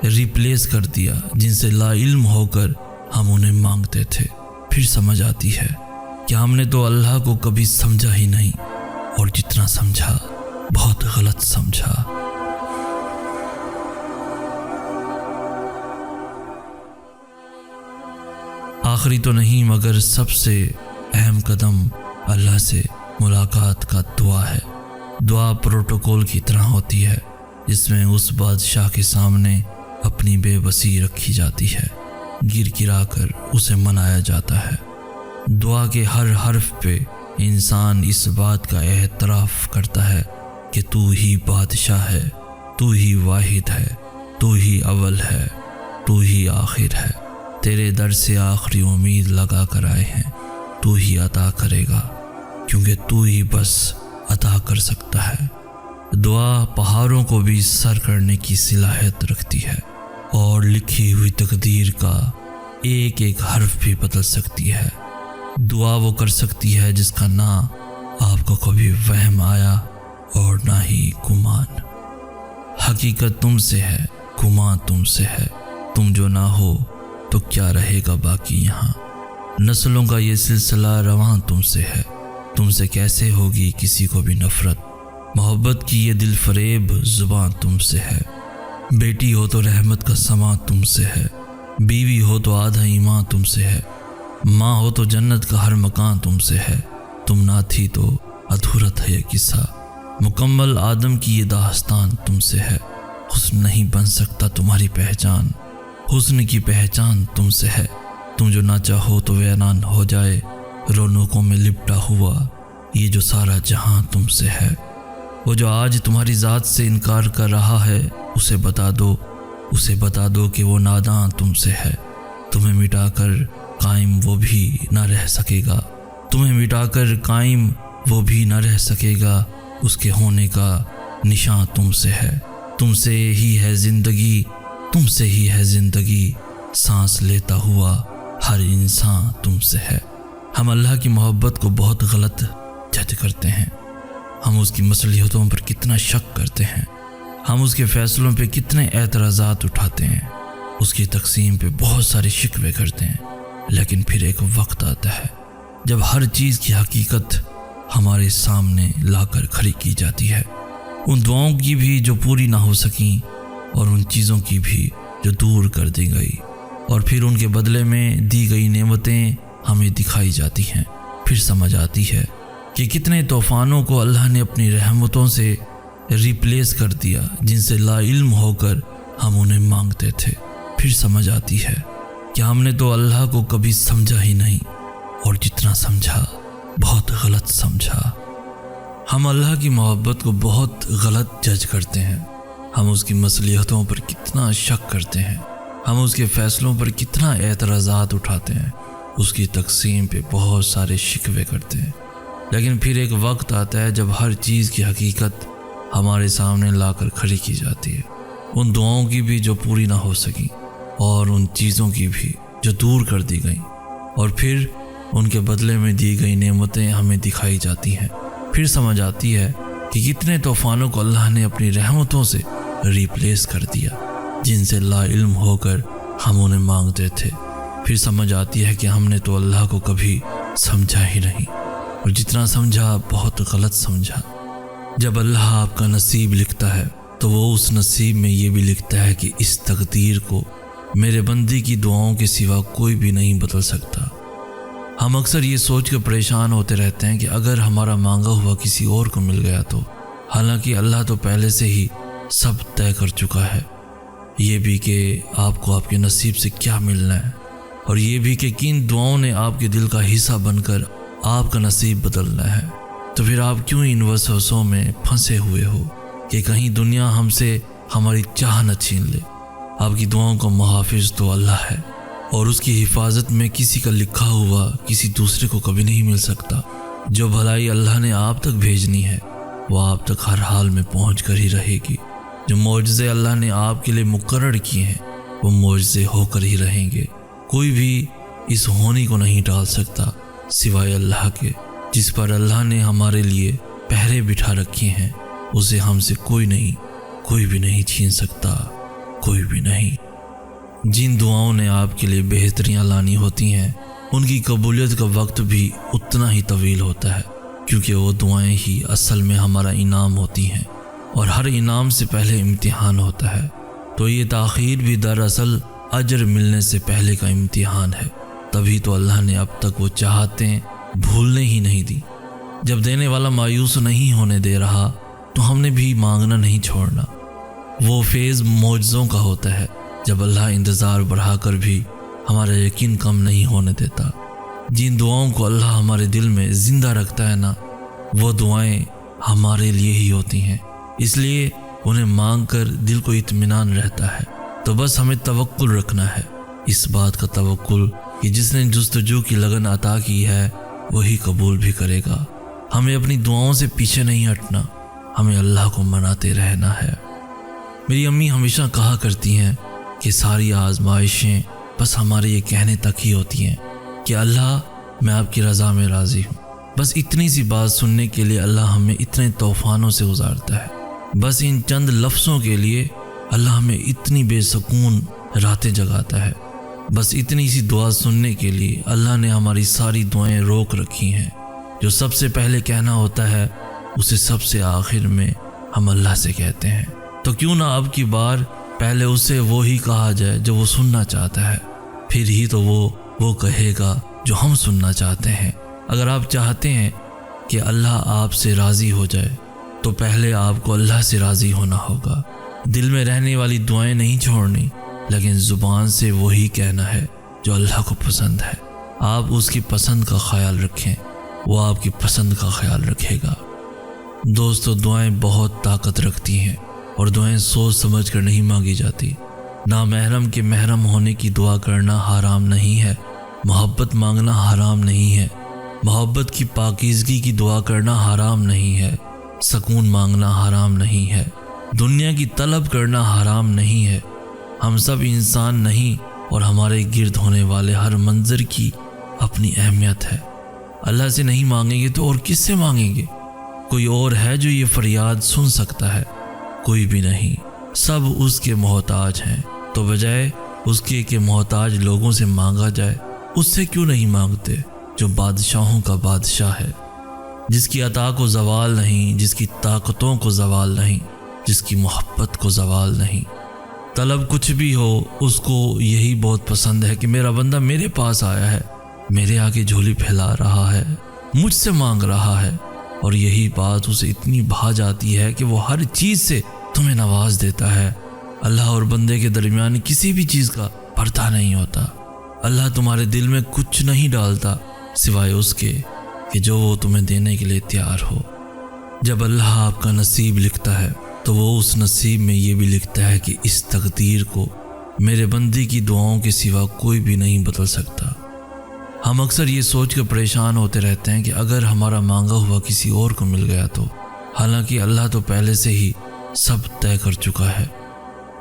ریپلیس کر دیا جن سے لا علم ہو کر ہم انہیں مانگتے تھے۔ پھر سمجھ آتی ہے کہ ہم نے تو اللہ کو کبھی سمجھا ہی نہیں، اور جتنا سمجھا بہت غلط سمجھا۔ آخری تو نہیں مگر سب سے اہم قدم اللہ سے ملاقات کا دعا ہے۔ دعا پروٹوکول کی طرح ہوتی ہے جس میں اس بادشاہ کے سامنے اپنی بے بسی رکھی جاتی ہے، گر گرا کر اسے منایا جاتا ہے۔ دعا کے ہر حرف پہ انسان اس بات کا اعتراف کرتا ہے کہ تو ہی بادشاہ ہے، تو ہی واحد ہے، تو ہی اول ہے، تو ہی آخر ہے، تیرے در سے آخری امید لگا کر آئے ہیں، تو ہی عطا کرے گا کیونکہ تو ہی بس عطا کر سکتا ہے۔ دعا پہاڑوں کو بھی سر کرنے کی صلاحیت رکھتی ہے اور لکھی ہوئی تقدیر کا ایک ایک حرف بھی بدل سکتی ہے۔ دعا وہ کر سکتی ہے جس کا نہ آپ کو کبھی وہم آیا اور نہ ہی گمان۔ حقیقت تم سے ہے، گمان تم سے ہے، تم جو نہ ہو تو کیا رہے گا باقی یہاں۔ نسلوں کا یہ سلسلہ رواں تم سے ہے، تم سے کیسے ہوگی کسی کو بھی نفرت۔ محبت کی یہ دل فریب زبان تم سے ہے، بیٹی ہو تو رحمت کا سماں تم سے ہے، بیوی ہو تو آدھا ایمان تم سے ہے، ماں ہو تو جنت کا ہر مکان تم سے ہے، تم نہ تھی تو ادھورا تھا یہ قصہ، مکمل آدم کی یہ داستان تم سے ہے۔ حسن نہیں بن سکتا تمہاری پہچان، حسن کی پہچان تم سے ہے، تم جو نہ چاہو تو ویران ہو جائے، رونقوں میں لپٹا ہوا یہ جو سارا جہاں تم سے ہے۔ وہ جو آج تمہاری ذات سے انکار کر رہا ہے اسے بتا دو کہ وہ ناداں تم سے ہے، تمہیں مٹا کر قائم وہ بھی نہ رہ سکے گا، تمہیں مٹا کر قائم وہ بھی نہ رہ سکے گا، اس کے ہونے کا نشان تم سے ہے، تم سے ہی ہے زندگی، تم سے ہی ہے زندگی، سانس لیتا ہوا ہر انسان تم سے ہے۔ ہم اللہ کی محبت کو بہت غلط جج کرتے ہیں، ہم اس کی مصلحتوں پر کتنا شک کرتے ہیں، ہم اس کے فیصلوں پہ کتنے اعتراضات اٹھاتے ہیں، اس کی تقسیم پہ بہت سارے شکوے کرتے ہیں، لیکن پھر ایک وقت آتا ہے جب ہر چیز کی حقیقت ہمارے سامنے لا کر کھڑی کی جاتی ہے، ان دعاؤں کی بھی جو پوری نہ ہو سکیں اور ان چیزوں کی بھی جو دور کر دی گئی، اور پھر ان کے بدلے میں دی گئی نعمتیں ہمیں دکھائی جاتی ہیں۔ پھر سمجھ آتی ہے کہ کتنے طوفانوں کو اللہ نے اپنی رحمتوں سے ریپلیس کر دیا جن سے لا علم ہو کر ہم انہیں مانگتے تھے۔ پھر سمجھ آتی ہے کہ ہم نے تو اللہ کو کبھی سمجھا ہی نہیں، اور جتنا سمجھا بہت غلط سمجھا۔ ہم اللہ کی محبت کو بہت غلط جج کرتے ہیں، ہم اس کی مصلحتوں پر کتنا شک کرتے ہیں، ہم اس کے فیصلوں پر کتنا اعتراضات اٹھاتے ہیں، اس کی تقسیم پہ بہت سارے شکوے کرتے ہیں، لیکن پھر ایک وقت آتا ہے جب ہر چیز کی حقیقت ہمارے سامنے لا کر کھڑی کی جاتی ہے، ان دعاؤں کی بھی جو پوری نہ ہو سکیں اور ان چیزوں کی بھی جو دور کر دی گئیں، اور پھر ان کے بدلے میں دی گئی نعمتیں ہمیں دکھائی جاتی ہیں۔ پھر سمجھ آتی ہے کہ کتنے طوفانوں کو اللہ نے اپنی رحمتوں سے ریپلیس کر دیا جن سے لا علم ہو کر ہم انہیں مانگتے تھے، پھر سمجھ آتی ہے کہ ہم نے تو اللہ کو کبھی سمجھا ہی نہیں، اور جتنا سمجھا بہت غلط سمجھا۔ جب اللہ آپ کا نصیب لکھتا ہے تو وہ اس نصیب میں یہ بھی لکھتا ہے کہ اس تقدیر کو میرے بندے کی دعاؤں کے سوا کوئی بھی نہیں بدل سکتا۔ ہم اکثر یہ سوچ کر پریشان ہوتے رہتے ہیں کہ اگر ہمارا مانگا ہوا کسی اور کو مل گیا تو، حالانکہ اللہ تو پہلے سے ہی سب طے کر چکا ہے، یہ بھی کہ آپ کو آپ کے نصیب سے کیا ملنا ہے، اور یہ بھی کہ کن دعاؤں نے آپ کے دل کا حصہ بن کر آپ کا نصیب بدلنا ہے۔ تو پھر آپ کیوں ان وسوسوں میں پھنسے ہوئے ہو کہ کہیں دنیا ہم سے ہماری چاہ نہ چھین لے؟ آپ کی دعاؤں کا محافظ تو اللہ ہے، اور اس کی حفاظت میں کسی کا لکھا ہوا کسی دوسرے کو کبھی نہیں مل سکتا۔ جو بھلائی اللہ نے آپ تک بھیجنی ہے وہ آپ تک ہر حال میں پہنچ کر ہی رہے گی۔ جو معجزے اللہ نے آپ کے لیے مقرر کیے ہیں وہ معجزے ہو کر ہی رہیں گے۔ کوئی بھی اس ہونی کو نہیں ٹال سکتا سوائے اللہ کے۔ جس پر اللہ نے ہمارے لیے پہرے بٹھا رکھے ہیں اسے ہم سے کوئی بھی نہیں چھین سکتا، کوئی بھی نہیں۔ جن دعاؤں نے آپ کے لیے بہتریاں لانی ہوتی ہیں ان کی قبولیت کا وقت بھی اتنا ہی طویل ہوتا ہے، کیونکہ وہ دعائیں ہی اصل میں ہمارا انعام ہوتی ہیں، اور ہر انعام سے پہلے امتحان ہوتا ہے۔ تو یہ تاخیر بھی دراصل اجر ملنے سے پہلے کا امتحان ہے۔ تبھی تو اللہ نے اب تک وہ چاہتیں بھولنے ہی نہیں دی۔ جب دینے والا مایوس نہیں ہونے دے رہا تو ہم نے بھی مانگنا نہیں چھوڑنا۔ وہ فیض معجزوں کا ہوتا ہے جب اللہ انتظار بڑھا کر بھی ہمارا یقین کم نہیں ہونے دیتا۔ جن دعاؤں کو اللہ ہمارے دل میں زندہ رکھتا ہے نا، وہ دعائیں ہمارے لیے ہی ہوتی ہیں، اس لیے انہیں مانگ کر دل کو اطمینان رہتا ہے۔ تو بس ہمیں توکل رکھنا ہے، اس بات کا توکل کہ جس نے جستجو کی لگن عطا کی ہے وہی قبول بھی کرے گا۔ ہمیں اپنی دعاؤں سے پیچھے نہیں ہٹنا، ہمیں اللہ کو مناتے رہنا ہے۔ میری امی ہمیشہ کہا کرتی ہیں کہ ساری آزمائشیں بس ہمارے یہ کہنے تک ہی ہوتی ہیں کہ اللہ میں آپ کی رضا میں راضی ہوں۔ بس اتنی سی بات سننے کے لیے اللہ ہمیں اتنے طوفانوں سے گزارتا ہے، بس ان چند لفظوں کے لیے اللہ ہمیں اتنی بے سکون راتیں جگاتا ہے، بس اتنی سی دعا سننے کے لیے اللہ نے ہماری ساری دعائیں روک رکھی ہیں۔ جو سب سے پہلے کہنا ہوتا ہے اسے سب سے آخر میں ہم اللہ سے کہتے ہیں۔ تو کیوں نہ اب کی بار پہلے اسے وہی کہا جائے جو وہ سننا چاہتا ہے، پھر ہی تو وہ کہے گا جو ہم سننا چاہتے ہیں۔ اگر آپ چاہتے ہیں کہ اللہ آپ سے راضی ہو جائے تو پہلے آپ کو اللہ سے راضی ہونا ہوگا۔ دل میں رہنے والی دعائیں نہیں چھوڑنی، لیکن زبان سے وہی کہنا ہے جو اللہ کو پسند ہے۔ آپ اس کی پسند کا خیال رکھیں، وہ آپ کی پسند کا خیال رکھے گا۔ دوستو، دعائیں بہت طاقت رکھتی ہیں، اور دعائیں سوچ سمجھ کر نہیں مانگی جاتی۔ نامحرم کے محرم ہونے کی دعا کرنا حرام نہیں ہے، محبت مانگنا حرام نہیں ہے، محبت کی پاکیزگی کی دعا کرنا حرام نہیں ہے، سکون مانگنا حرام نہیں ہے، دنیا کی طلب کرنا حرام نہیں ہے۔ ہم سب انسان نہیں، اور ہمارے گرد ہونے والے ہر منظر کی اپنی اہمیت ہے۔ اللہ سے نہیں مانگیں گے تو اور کس سے مانگیں گے؟ کوئی اور ہے جو یہ فریاد سن سکتا ہے؟ کوئی بھی نہیں، سب اس کے محتاج ہیں۔ تو بجائے اس کے کہ محتاج لوگوں سے مانگا جائے، اس سے کیوں نہیں مانگتے جو بادشاہوں کا بادشاہ ہے، جس کی عطا کو زوال نہیں، جس کی طاقتوں کو زوال نہیں، جس کی محبت کو زوال نہیں۔ طلب کچھ بھی ہو، اس کو یہی بہت پسند ہے کہ میرا بندہ میرے پاس آیا ہے، میرے آگے جھولی پھیلا رہا ہے، مجھ سے مانگ رہا ہے، اور یہی بات اسے اتنی بھا جاتی ہے کہ وہ ہر چیز سے تمہیں نواز دیتا ہے۔ اللہ اور بندے کے درمیان کسی بھی چیز کا پردہ نہیں ہوتا۔ اللہ تمہارے دل میں کچھ نہیں ڈالتا سوائے اس کے کہ جو وہ تمہیں دینے کے لیے تیار ہو۔ جب اللہ آپ کا نصیب لکھتا ہے تو وہ اس نصیب میں یہ بھی لکھتا ہے کہ اس تقدیر کو میرے بندے کی دعاؤں کے سوا کوئی بھی نہیں بدل سکتا۔ ہم اکثر یہ سوچ کر پریشان ہوتے رہتے ہیں کہ اگر ہمارا مانگا ہوا کسی اور کو مل گیا تو، حالانکہ اللہ تو پہلے سے ہی سب طے کر چکا ہے،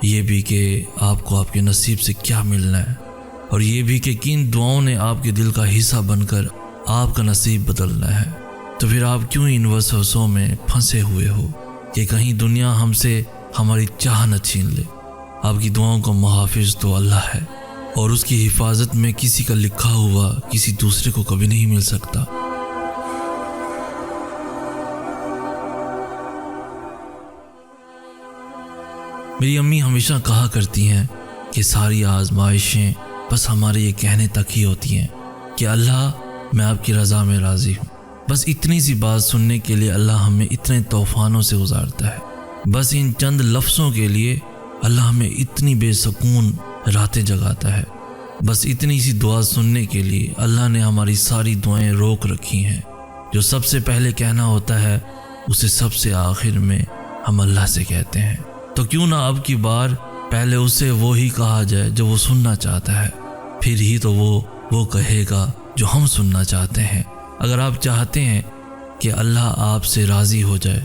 یہ بھی کہ آپ کو آپ کے نصیب سے کیا ملنا ہے، اور یہ بھی کہ کن دعاؤں نے آپ کے دل کا حصہ بن کر آپ کا نصیب بدلنا ہے۔ تو پھر آپ کیوں ان وسوسوں میں پھنسے ہوئے ہو کہ کہیں دنیا ہم سے ہماری چاہ نہ چھین لے؟ آپ کی دعاؤں کا محافظ تو اللہ ہے، اور اس کی حفاظت میں کسی کا لکھا ہوا کسی دوسرے کو کبھی نہیں مل سکتا۔ میری امی ہمیشہ کہا کرتی ہیں کہ ساری آزمائشیں بس ہمارے یہ کہنے تک ہی ہوتی ہیں کہ اللہ میں آپ کی رضا میں راضی ہوں۔ بس اتنی سی بات سننے کے لیے اللہ ہمیں اتنے طوفانوں سے گزارتا ہے، بس ان چند لفظوں کے لیے اللہ ہمیں اتنی بے سکون راتیں جگاتا ہے، بس اتنی سی دعا سننے کے لیے اللہ نے ہماری ساری دعائیں روک رکھی ہیں۔ جو سب سے پہلے کہنا ہوتا ہے اسے سب سے آخر میں ہم اللہ سے کہتے ہیں، تو کیوں نہ اب کی بار پہلے اسے وہی کہا جائے جو وہ سننا چاہتا ہے، پھر ہی تو وہ کہے گا جو ہم سننا چاہتے ہیں۔ اگر آپ چاہتے ہیں کہ اللہ آپ سے راضی ہو جائے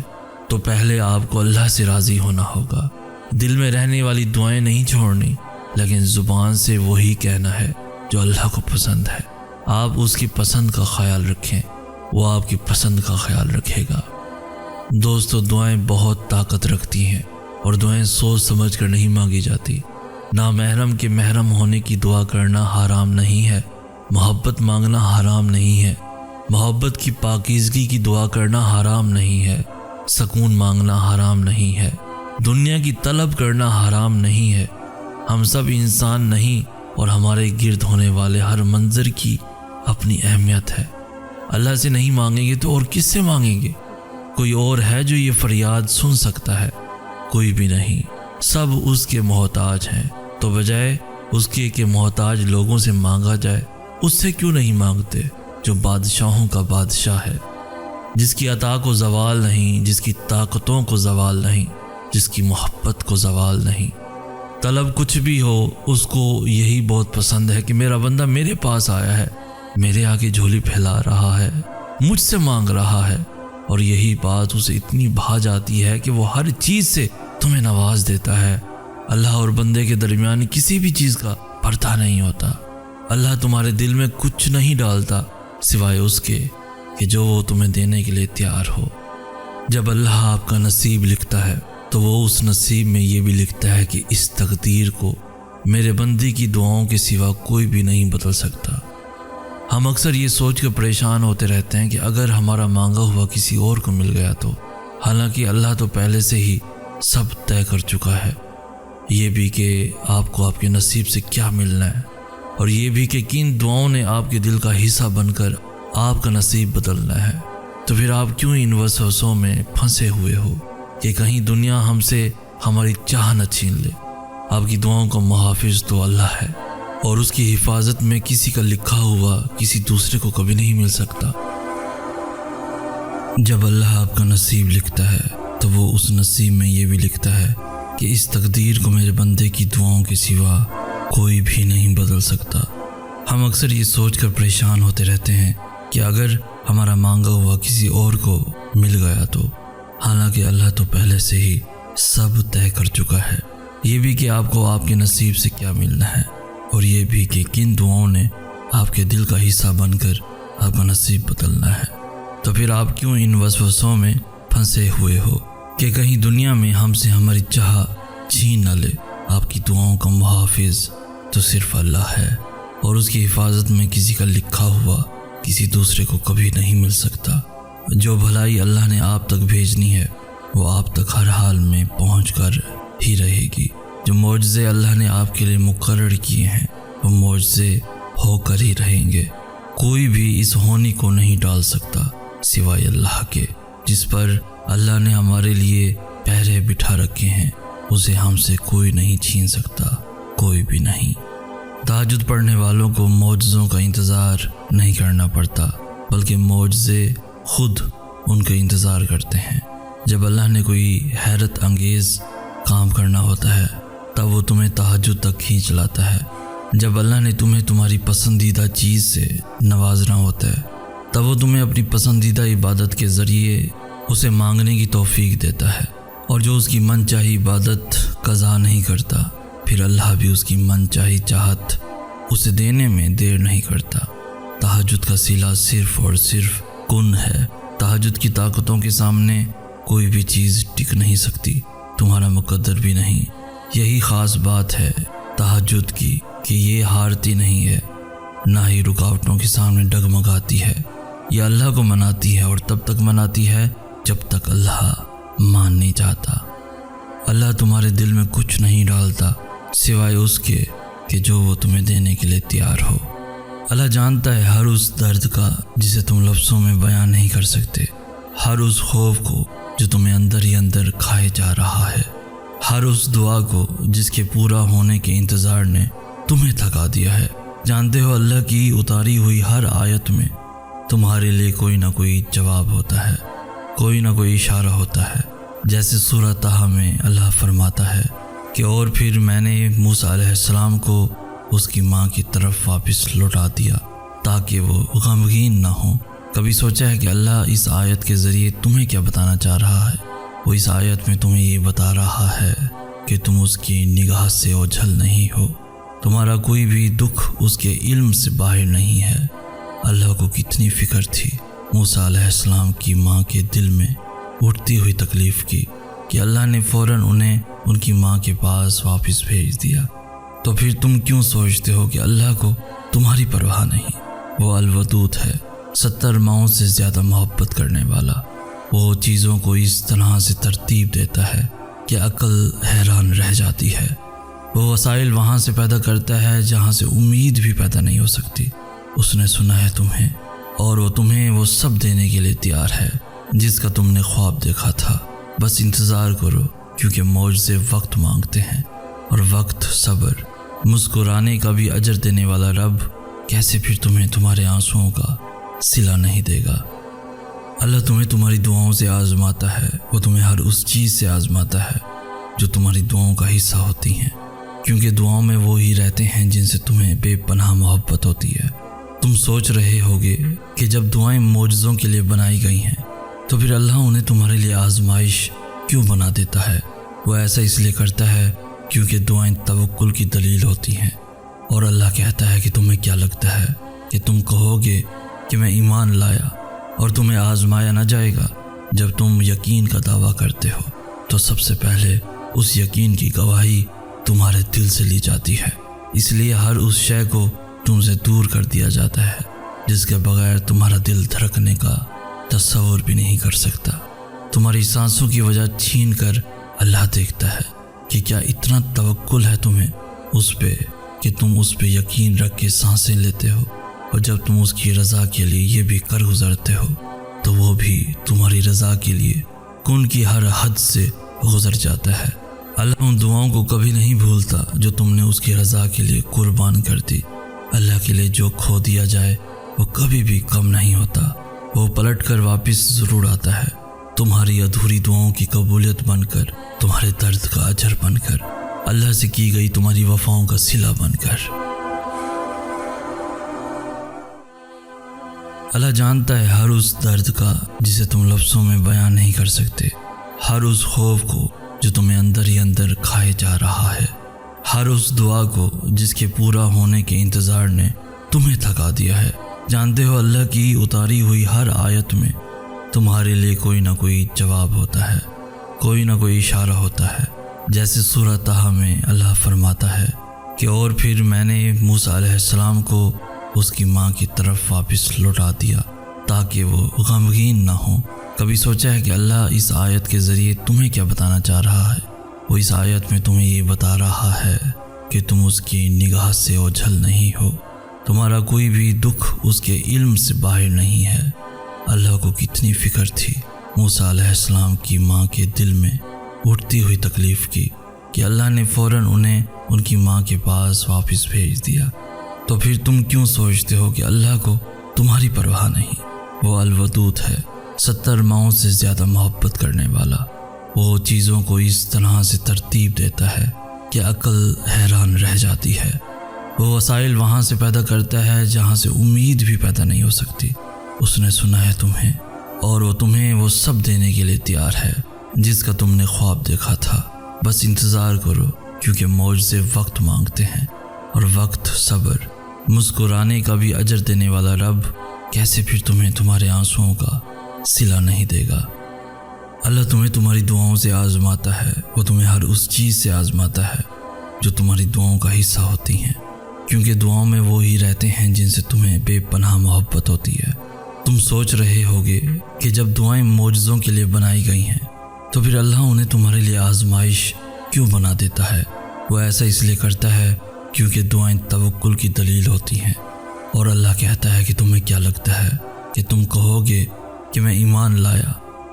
تو پہلے آپ کو اللہ سے راضی ہونا ہوگا۔ دل میں رہنے والی دعائیں نہیں چھوڑنی، لیکن زبان سے وہی کہنا ہے جو اللہ کو پسند ہے۔ آپ اس کی پسند کا خیال رکھیں، وہ آپ کی پسند کا خیال رکھے گا۔ دوستو، دعائیں بہت طاقت رکھتی ہیں اور دعائیں سوچ سمجھ کر نہیں مانگی جاتی۔ نامحرم کے محرم ہونے کی دعا کرنا حرام نہیں ہے، محبت مانگنا حرام نہیں ہے، محبت کی پاکیزگی کی دعا کرنا حرام نہیں ہے، سکون مانگنا حرام نہیں ہے، دنیا کی طلب کرنا حرام نہیں ہے۔ ہم سب انسان نہیں اور ہمارے گرد ہونے والے ہر منظر کی اپنی اہمیت ہے۔ اللہ سے نہیں مانگیں گے تو اور کس سے مانگیں گے؟ کوئی اور ہے جو یہ فریاد سن سکتا ہے؟ کوئی بھی نہیں، سب اس کے محتاج ہیں۔ تو بجائے اس کے محتاج لوگوں سے مانگا جائے، اس سے کیوں نہیں مانگتے جو بادشاہوں کا بادشاہ ہے، جس کی عطا کو زوال نہیں، جس کی طاقتوں کو زوال نہیں، جس کی محبت کو زوال نہیں۔ طلب کچھ بھی ہو، اس کو یہی بہت پسند ہے کہ میرا بندہ میرے پاس آیا ہے، میرے آگے جھولی پھیلا رہا ہے، مجھ سے مانگ رہا ہے، اور یہی بات اسے اتنی بھا جاتی ہے کہ وہ ہر چیز سے تمہیں نواز دیتا ہے۔ اللہ اور بندے کے درمیان کسی بھی چیز کا پردہ نہیں ہوتا۔ اللہ تمہارے دل میں کچھ نہیں ڈالتا سوائے اس کے کہ جو وہ تمہیں دینے کے لیے تیار ہو۔ جب اللہ آپ کا نصیب لکھتا ہے تو وہ اس نصیب میں یہ بھی لکھتا ہے کہ اس تقدیر کو میرے بندے کی دعاؤں کے سوا کوئی بھی نہیں بدل سکتا۔ ہم اکثر یہ سوچ کر پریشان ہوتے رہتے ہیں کہ اگر ہمارا مانگا ہوا کسی اور کو مل گیا تو، حالانکہ اللہ تو پہلے سے ہی سب طے کر چکا ہے۔ یہ بھی کہ آپ کو آپ کے نصیب سے کیا ملنا ہے، اور یہ بھی کہ کن دعاؤں نے آپ کے دل کا حصہ بن کر آپ کا نصیب بدلنا ہے۔ تو پھر آپ کیوں ان وسوسوں میں پھنسے ہوئے ہو کہ کہیں دنیا ہم سے ہماری چاہ نہ چھین لے؟ آپ کی دعاؤں کا محافظ تو اللہ ہے، اور اس کی حفاظت میں کسی کا لکھا ہوا کسی دوسرے کو کبھی نہیں مل سکتا۔ جب اللہ آپ کا نصیب لکھتا ہے تو وہ اس نصیب میں یہ بھی لکھتا ہے کہ اس تقدیر کو میرے بندے کی دعاؤں کے سوا کوئی بھی نہیں بدل سکتا۔ ہم اکثر یہ سوچ کر پریشان ہوتے رہتے ہیں کہ اگر ہمارا مانگا ہوا کسی اور کو مل گیا تو، حالانکہ اللہ تو پہلے سے ہی سب طے کر چکا ہے۔ یہ بھی کہ آپ کو آپ کے نصیب سے کیا ملنا ہے، اور یہ بھی کہ کن دعاؤں نے آپ کے دل کا حصہ بن کر آپ کا نصیب بدلنا ہے۔ تو پھر آپ کیوں ان وسوسوں میں پھنسے ہوئے ہو کہ کہیں دنیا میں ہم سے ہماری چاہ چھین نہ لے؟ آپ کی دعاؤں کا محافظ تو صرف اللہ ہے، اور اس کی حفاظت میں کسی کا لکھا ہوا کسی دوسرے کو کبھی نہیں مل سکتا۔ جو بھلائی اللہ نے آپ تک بھیجنی ہے وہ آپ تک ہر حال میں پہنچ کر ہی رہے گی۔ جو معجزے اللہ نے آپ کے لیے مقرر کیے ہیں وہ معجزے ہو کر ہی رہیں گے۔ کوئی بھی اس ہونی کو نہیں ڈال سکتا سوائے اللہ کے، جس پر اللہ نے ہمارے لیے پہرے بٹھا رکھے ہیں، اسے ہم سے کوئی نہیں چھین سکتا، کوئی بھی نہیں۔ تہجد پڑھنے والوں کو معجزوں کا انتظار نہیں کرنا پڑتا، بلکہ معجزے خود ان کا انتظار کرتے ہیں۔ جب اللہ نے کوئی حیرت انگیز کام کرنا ہوتا ہے تب وہ تمہیں تہجد تک کھینچ لاتا ہے۔ جب اللہ نے تمہیں تمہاری پسندیدہ چیز سے نوازنا ہوتا ہے تب وہ تمہیں اپنی پسندیدہ عبادت کے ذریعے اسے مانگنے کی توفیق دیتا ہے، اور جو اس کی من چاہی عبادت قضا نہیں کرتا، پھر اللہ بھی اس کی من چاہی چاہت اسے دینے میں دیر نہیں کرتا۔ تہجد کا صلہ صرف اور صرف کن ہے۔ تہجد کی طاقتوں کے سامنے کوئی بھی چیز ٹک نہیں سکتی، تمہارا مقدر بھی نہیں۔ یہی خاص بات ہے تہجد کی کہ یہ ہارتی نہیں ہے، نہ ہی رکاوٹوں کے سامنے ڈگمگاتی ہے۔ یہ اللہ کو مناتی ہے اور تب تک مناتی ہے جب تک اللہ مان نہیں جاتا۔ اللہ تمہارے دل میں کچھ نہیں ڈالتا سوائے اس کے کہ جو وہ تمہیں دینے کے لیے تیار ہو۔ اللہ جانتا ہے ہر اس درد کا جسے تم لفظوں میں بیان نہیں کر سکتے، ہر اس خوف کو جو تمہیں اندر ہی اندر کھائے جا رہا ہے، ہر اس دعا کو جس کے پورا ہونے کے انتظار نے تمہیں تھکا دیا ہے۔ جانتے ہو اللہ کی اتاری ہوئی ہر آیت میں تمہارے لیے کوئی نہ کوئی جواب ہوتا ہے، کوئی نہ کوئی اشارہ ہوتا ہے۔ جیسے سورہ طٰہٰ میں اللہ فرماتا ہے کہ اور پھر میں نے موسیٰ علیہ السلام کو اس کی ماں کی طرف واپس لوٹا دیا تاکہ وہ غمگین نہ ہو۔ کبھی سوچا ہے کہ اللہ اس آیت کے ذریعے تمہیں کیا بتانا چاہ رہا ہے؟ وہ اس آیت میں تمہیں یہ بتا رہا ہے کہ تم اس کی نگاہ سے اوجھل نہیں ہو، تمہارا کوئی بھی دکھ اس کے علم سے باہر نہیں ہے۔ اللہ کو کتنی فکر تھی موسیٰ علیہ السلام کی ماں کے دل میں اٹھتی ہوئی تکلیف کی کہ اللہ نے فوراً انہیں ان کی ماں کے پاس واپس بھیج دیا۔ تو پھر تم کیوں سوچتے ہو کہ اللہ کو تمہاری پرواہ نہیں؟ وہ الودود ہے، 70 ماؤں سے زیادہ محبت کرنے والا۔ وہ چیزوں کو اس طرح سے ترتیب دیتا ہے کہ عقل حیران رہ جاتی ہے۔ وہ وسائل وہاں سے پیدا کرتا ہے جہاں سے امید بھی پیدا نہیں ہو سکتی۔ اس نے سنا ہے تمہیں، اور وہ تمہیں وہ سب دینے کے لیے تیار ہے جس کا تم نے خواب دیکھا تھا۔ بس انتظار کرو، کیونکہ معجزے وقت مانگتے ہیں، اور وقت صبر۔ مسکرانے کا بھی اجر دینے والا رب کیسے پھر تمہیں تمہارے آنسوؤں کا صلہ نہیں دے گا؟ اللہ تمہیں تمہاری دعاؤں سے آزماتا ہے، وہ تمہیں ہر اس چیز سے آزماتا ہے جو تمہاری دعاؤں کا حصہ ہوتی ہیں، کیونکہ دعاؤں میں وہ ہی رہتے ہیں جن سے تمہیں بے پناہ محبت ہوتی ہے۔ تم سوچ رہے ہوگے کہ جب دعائیں معجزوں کے لیے بنائی گئی ہیں تو پھر اللہ انہیں تمہارے لیے آزمائش کیوں بنا دیتا ہے؟ وہ ایسا اس لیے کرتا ہے کیونکہ دعائیں توکل کی دلیل ہوتی ہیں، اور اللہ کہتا ہے کہ تمہیں کیا لگتا ہے کہ تم کہو گے کہ میں ایمان لایا اور تمہیں آزمایا نہ جائے گا؟ جب تم یقین کا دعویٰ کرتے ہو تو سب سے پہلے اس یقین کی گواہی تمہارے دل سے لی جاتی ہے، اس لیے ہر اس شے کو تم سے دور کر دیا جاتا ہے جس کے بغیر تمہارا دل دھڑکنے کا تصور بھی نہیں کر سکتا۔ تمہاری سانسوں کی وجہ چھین کر اللہ دیکھتا ہے کہ کیا اتنا توکل ہے تمہیں اس پہ کہ تم اس پہ یقین رکھ کے سانسیں لیتے ہو، اور جب تم اس کی رضا کے لیے یہ بھی کر گزرتے ہو تو وہ بھی تمہاری رضا کے لیے کن کی ہر حد سے گزر جاتا ہے۔ اللہ ان دعاؤں کو کبھی نہیں بھولتا جو تم نے اس کی رضا کے لیے قربان کر دی۔ اللہ کے لیے جو کھو دیا جائے وہ کبھی بھی کم نہیں ہوتا، وہ پلٹ کر واپس ضرور آتا ہے، تمہاری ادھوری دعاؤں کی قبولیت بن کر، تمہارے درد کا اجر بن کر، اللہ سے کی گئی تمہاری وفاؤں کا صلہ بن کر۔ اللہ جانتا ہے ہر اس درد کا جسے تم لفظوں میں بیان نہیں کر سکتے، ہر اس خوف کو جو تمہیں اندر ہی اندر کھائے جا رہا ہے، ہر اس دعا کو جس کے پورا ہونے کے انتظار نے تمہیں تھکا دیا ہے۔ جانتے ہو اللہ کی اتاری ہوئی ہر آیت میں تمہارے لیے کوئی نہ کوئی جواب ہوتا ہے، کوئی نہ کوئی اشارہ ہوتا ہے۔ جیسے سورہ طٰہٰ میں اللہ فرماتا ہے کہ اور پھر میں نے موسیٰ علیہ السلام کو اس کی ماں کی طرف واپس لوٹا دیا تاکہ وہ غمگین نہ ہو۔ کبھی سوچا ہے کہ اللہ اس آیت کے ذریعے تمہیں کیا بتانا چاہ رہا ہے؟ وہ اس آیت میں تمہیں یہ بتا رہا ہے کہ تم اس کی نگاہ سے اوجھل نہیں ہو، تمہارا کوئی بھی دکھ اس کے علم سے باہر نہیں ہے۔ اللہ کو کتنی فکر تھی موسیٰ علیہ السلام کی ماں کے دل میں اٹھتی ہوئی تکلیف کی کہ اللہ نے فوراً انہیں ان کی ماں کے پاس واپس بھیج دیا۔ تو پھر تم کیوں سوچتے ہو کہ اللہ کو تمہاری پرواہ نہیں؟ وہ الودود ہے، 70 ماؤں سے زیادہ محبت کرنے والا۔ وہ چیزوں کو اس طرح سے ترتیب دیتا ہے کہ عقل حیران رہ جاتی ہے۔ وہ وسائل وہاں سے پیدا کرتا ہے جہاں سے امید بھی پیدا نہیں ہو سکتی۔ اس نے سنا ہے تمہیں، اور وہ تمہیں وہ سب دینے کے لیے تیار ہے جس کا تم نے خواب دیکھا تھا۔ بس انتظار کرو، کیونکہ معجزے وقت مانگتے ہیں، اور وقت صبر۔ مسکرانے کا بھی اجر دینے والا رب کیسے پھر تمہیں تمہارے آنسوؤں کا صلہ نہیں دے گا؟ اللہ تمہیں تمہاری دعاؤں سے آزماتا ہے، وہ تمہیں ہر اس چیز سے آزماتا ہے جو تمہاری دعاؤں کا حصہ ہوتی ہیں، کیونکہ دعاؤں میں وہ ہی رہتے ہیں جن سے تمہیں بے پناہ محبت ہوتی ہے۔ تم سوچ رہے ہوگے کہ جب دعائیں معجزوں کے لیے بنائی گئی ہیں تو پھر اللہ انہیں تمہارے لیے آزمائش کیوں بنا دیتا ہے؟ وہ ایسا اس لیے کرتا ہے کیونکہ دعائیں توکل کی دلیل ہوتی ہیں، اور اللہ کہتا ہے کہ تمہیں کیا لگتا ہے کہ تم کہو گے کہ میں ایمان لایا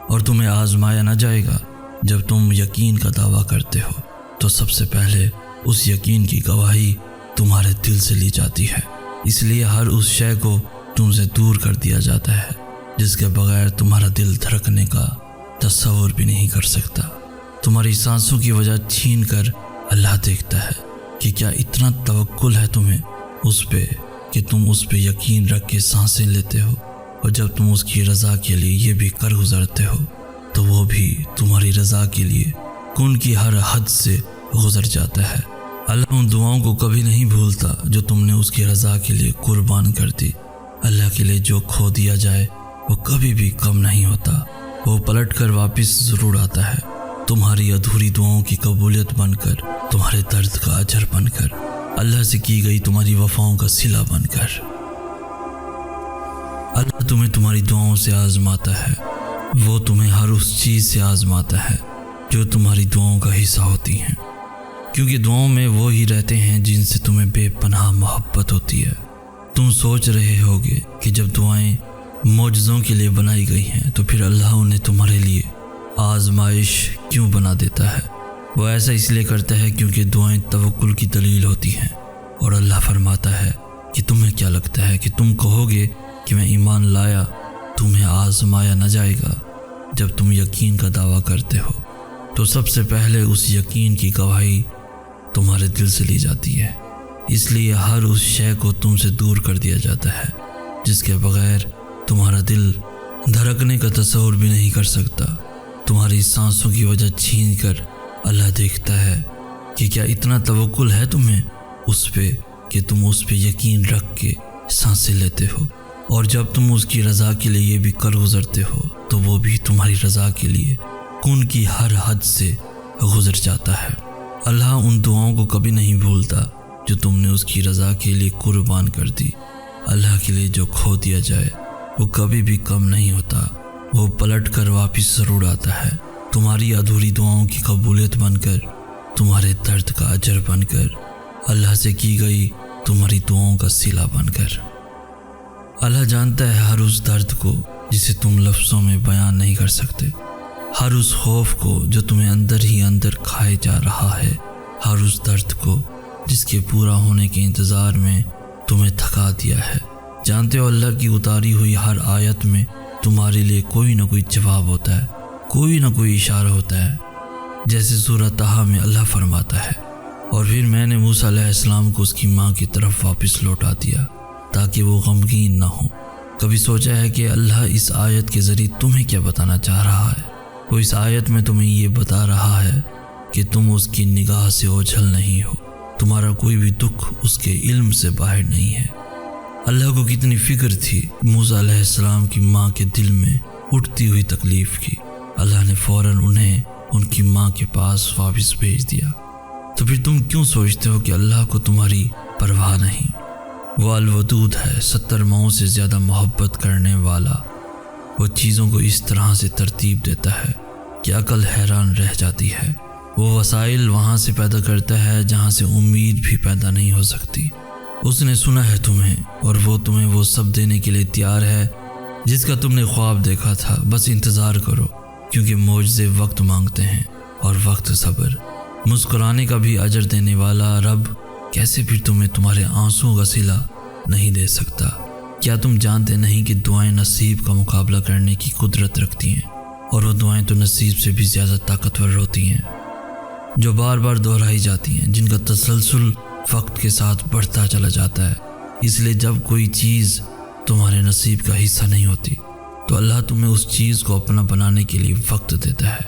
اور تمہیں آزمایا نہ جائے گا؟ جب تم یقین کا دعویٰ کرتے ہو تو سب سے پہلے اس یقین کی گواہی تمہارے دل سے لی جاتی ہے، اس لیے ہر اس شے کو تم سے دور کر دیا جاتا ہے جس کے بغیر تمہارا دل دھڑکنے کا تصور بھی نہیں کر سکتا۔ تمہاری سانسوں کی وجہ چھین کر اللہ دیکھتا ہے کہ کیا اتنا توکل ہے تمہیں اس پہ کہ تم اس پہ یقین رکھ کے سانسیں لیتے ہو، اور جب تم اس کی رضا کے لیے یہ بھی کر گزرتے ہو تو وہ بھی تمہاری رضا کے لیے کن کی ہر حد سے گزر جاتا ہے۔ اللہ ان دعاؤں کو کبھی نہیں بھولتا جو تم نے اس کی رضا کے لیے قربان کر دی۔ اللہ کے لیے جو کھو دیا جائے وہ کبھی بھی کم نہیں ہوتا، وہ پلٹ کر واپس ضرور آتا ہے، تمہاری ادھوری دعاؤں کی قبولیت بن کر، تمہارے درد کا اجر بن کر، اللہ سے کی گئی تمہاری وفاؤں کا صلہ بن کر۔ اللہ تمہیں تمہاری دعاؤں سے آزماتا ہے، وہ تمہیں ہر اس چیز سے آزماتا ہے جو تمہاری دعاؤں کا حصہ ہوتی ہیں، کیونکہ دعاؤں میں وہ ہی رہتے ہیں جن سے تمہیں بے پناہ محبت ہوتی ہے۔ تم سوچ رہے ہوگے کہ جب دعائیں معجزوں کے لیے بنائی گئی ہیں تو پھر اللہ انہیں تمہارے لیے آزمائش کیوں بنا دیتا ہے؟ وہ ایسا اس لیے کرتا ہے کیونکہ دعائیں توکل کی دلیل ہوتی ہیں، اور اللہ فرماتا ہے کہ تمہیں کیا لگتا ہے کہ تم کہو گے کہ میں ایمان لایا، تمہیں آزمایا نہ جائے گا؟ جب تم یقین کا دعویٰ کرتے ہو تو سب سے پہلے اس یقین کی گواہی تمہارے دل سے لی جاتی ہے، اس لیے ہر اس شے کو تم سے دور کر دیا جاتا ہے جس کے بغیر تمہارا دل دھڑکنے کا تصور بھی نہیں کر سکتا۔ تمہاری سانسوں کی وجہ چھین کر اللہ دیکھتا ہے کہ کیا اتنا توکل ہے تمہیں اس پہ کہ تم اس پہ یقین رکھ کے سانسیں لیتے ہو، اور جب تم اس کی رضا کے لیے یہ بھی کر گزرتے ہو تو وہ بھی تمہاری رضا کے لیے کن کی ہر حد سے گزر جاتا ہے۔ اللہ ان دعاؤں کو کبھی نہیں بھولتا جو تم نے اس کی رضا کے لیے قربان کر دی۔ اللہ کے لیے جو کھو دیا جائے وہ کبھی بھی کم نہیں ہوتا، وہ پلٹ کر واپس ضرور آتا ہے، تمہاری ادھوری دعاؤں کی قبولیت بن کر، تمہارے درد کا اجر بن کر، اللہ سے کی گئی تمہاری دعاؤں کا صلہ بن کر۔ اللہ جانتا ہے ہر اس درد کو جسے تم لفظوں میں بیان نہیں کر سکتے، ہر اس خوف کو جو تمہیں اندر ہی اندر کھائے جا رہا ہے، ہر اس درد کو جس کے پورا ہونے کے انتظار میں تمہیں تھکا دیا ہے۔ جانتے ہو اللہ کی اتاری ہوئی ہر آیت میں تمہارے لیے کوئی نہ کوئی جواب ہوتا ہے، کوئی نہ کوئی اشارہ ہوتا ہے، جیسے سورہ طٰہٰ میں اللہ فرماتا ہے، اور پھر میں نے موسیٰ علیہ السلام کو اس کی ماں کی طرف واپس لوٹا دیا تاکہ وہ غمگین نہ ہو۔ کبھی سوچا ہے کہ اللہ اس آیت کے ذریعے تمہیں کیا بتانا چاہ رہا ہے؟ وہ اس آیت میں تمہیں یہ بتا رہا ہے کہ تم اس کی نگاہ سے اوجھل نہیں ہو، تمہارا کوئی بھی دکھ اس کے علم سے باہر نہیں ہے۔ اللہ کو کتنی فکر تھی موسیٰ علیہ السلام کی ماں کے دل میں اٹھتی ہوئی تکلیف کی، اللہ نے فوراً انہیں ان کی ماں کے پاس واپس بھیج دیا۔ تو پھر تم کیوں سوچتے ہو کہ اللہ کو تمہاری پرواہ نہیں؟ وہ الودود ہے، 70 ماؤں سے زیادہ محبت کرنے والا، وہ چیزوں کو اس طرح سے ترتیب دیتا ہے کہ عقل حیران رہ جاتی ہے۔ وہ وسائل وہاں سے پیدا کرتا ہے جہاں سے امید بھی پیدا نہیں ہو سکتی۔ اس نے سنا ہے تمہیں، اور وہ تمہیں وہ سب دینے کے لیے تیار ہے جس کا تم نے خواب دیکھا تھا۔ بس انتظار کرو، کیونکہ معجزے وقت مانگتے ہیں اور وقت صبر۔ مسکرانے کا بھی اجر دینے والا رب کیسے پھر تمہیں تمہارے آنسوؤں کا صلہ نہیں دے سکتا؟ کیا تم جانتے نہیں کہ دعائیں نصیب کا مقابلہ کرنے کی قدرت رکھتی ہیں، اور وہ دعائیں تو نصیب سے بھی زیادہ طاقتور ہوتی ہیں، جو بار بار دہرائی جاتی ہیں، جن کا تسلسل وقت کے ساتھ بڑھتا چلا جاتا ہے۔ اس لیے جب کوئی چیز تمہارے نصیب کا حصہ نہیں ہوتی تو اللہ تمہیں اس چیز کو اپنا بنانے کے لیے وقت دیتا ہے،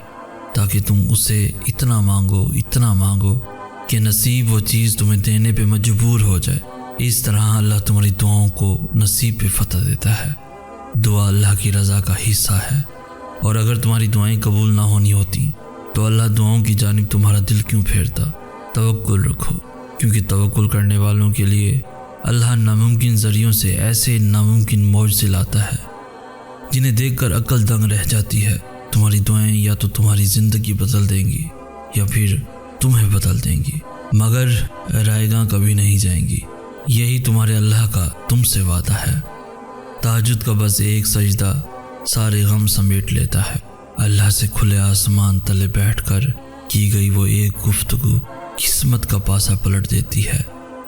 تاکہ تم اسے اتنا مانگو کہ نصیب وہ چیز تمہیں دینے پہ مجبور ہو جائے۔ اس طرح اللہ تمہاری دعاؤں کو نصیب پہ فتح دیتا ہے۔ دعا اللہ کی رضا کا حصہ ہے، اور اگر تمہاری دعائیں قبول نہ ہونی ہوتی تو اللہ دعاؤں کی جانب تمہارا دل کیوں پھیرتا؟ توکل رکھو، کیونکہ توکل کرنے والوں کے لیے اللہ ناممکن ذریعوں سے ایسے ناممکن معجزے لاتا ہے جنہیں دیکھ کر عقل دنگ رہ جاتی ہے۔ تمہاری دعائیں یا تو تمہاری زندگی بدل دیں گی یا پھر تمہیں بدل دیں گی، مگر رائے گاں کبھی نہیں جائیں گی۔ یہی تمہارے اللہ کا تم سے وعدہ ہے۔ تہجد کا بس ایک سجدہ سارے غم سمیٹ لیتا ہے۔ اللہ سے کھلے آسمان تلے بیٹھ کر کی گئی وہ ایک گفتگو قسمت کا پاسا پلٹ دیتی ہے۔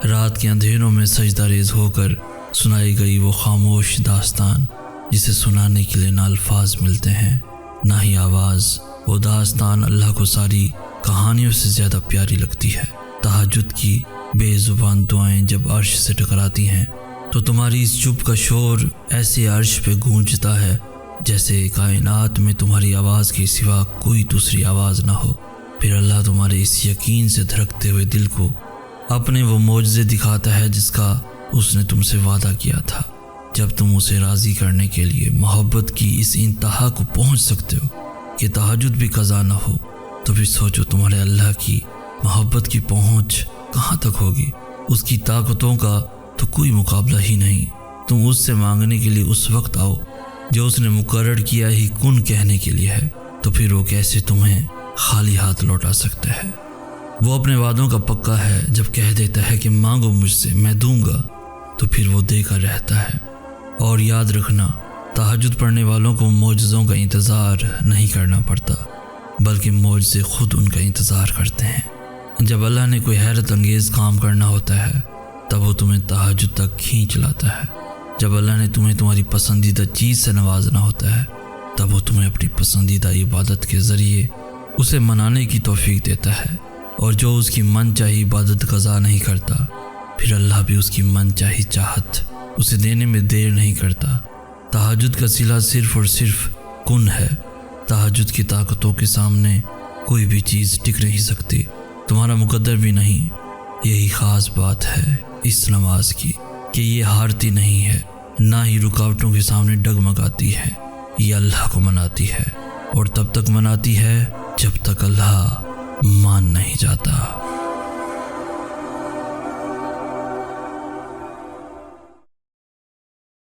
رات کے اندھیروں میں سجدہ ریز ہو کر سنائی گئی وہ خاموش داستان جسے سنانے کے لیے نہ الفاظ ملتے ہیں نہ ہی آواز۔ وہ داستان اللہ کو ساری کہانیوں سے زیادہ پیاری لگتی ہے۔ تہجد کی بے زبان دعائیں جب عرش سے ٹکراتی ہیں تو تمہاری اس چپ کا شور ایسے عرش پہ گونجتا ہے جیسے کائنات میں تمہاری آواز کے سوا کوئی دوسری آواز نہ ہو۔ پھر اللہ تمہارے اس یقین سے دھڑکتے ہوئے دل کو اپنے وہ معجزے دکھاتا ہے جس کا اس نے تم سے وعدہ کیا تھا۔ جب تم اسے راضی کرنے کے لیے محبت کی اس انتہا کو پہنچ سکتے ہو کہ تہجد بھی قضا نہ ہو، تو پھر سوچو تمہارے اللہ کی محبت کی پہنچ کہاں تک ہوگی۔ اس کی طاقتوں کا تو کوئی مقابلہ ہی نہیں۔ تم اس سے مانگنے کے لیے اس وقت آؤ جو اس نے مقرر کیا ہی کن کہنے کے لیے ہے، تو پھر وہ کیسے تمہیں خالی ہاتھ لوٹا سکتا ہے۔ وہ اپنے وعدوں کا پکا ہے۔ جب کہہ دیتا ہے کہ مانگو مجھ سے میں دوں گا، تو پھر وہ دے کر رہتا ہے۔ اور یاد رکھنا، تہجد پڑھنے والوں کو معجزوں کا انتظار نہیں کرنا پڑتا، بلکہ معجزے خود ان کا انتظار کرتے ہیں۔ جب اللہ نے کوئی حیرت انگیز کام کرنا ہوتا ہے تب وہ تمہیں تہجد تک کھینچ لاتا ہے۔ جب اللہ نے تمہیں تمہاری پسندیدہ چیز سے نوازنا ہوتا ہے تب وہ تمہیں اپنی پسندیدہ عبادت کے ذریعے اسے منانے کی توفیق دیتا ہے۔ اور جو اس کی من چاہی عبادت قضا نہیں کرتا، پھر اللہ بھی اس کی من چاہی چاہت اسے دینے میں دیر نہیں کرتا۔ تہجد کا صلہ صرف اور صرف کن ہے۔ تہجد کی طاقتوں کے سامنے کوئی بھی چیز ٹک نہیں سکتی، تمہارا مقدر بھی نہیں۔ یہی خاص بات ہے اس نماز کی کہ یہ ہارتی نہیں ہے، نہ ہی رکاوٹوں کے سامنے ڈگمگاتی ہے۔ یہ اللہ کو مناتی ہے، اور تب تک مناتی ہے جب تک اللہ مان نہیں جاتا۔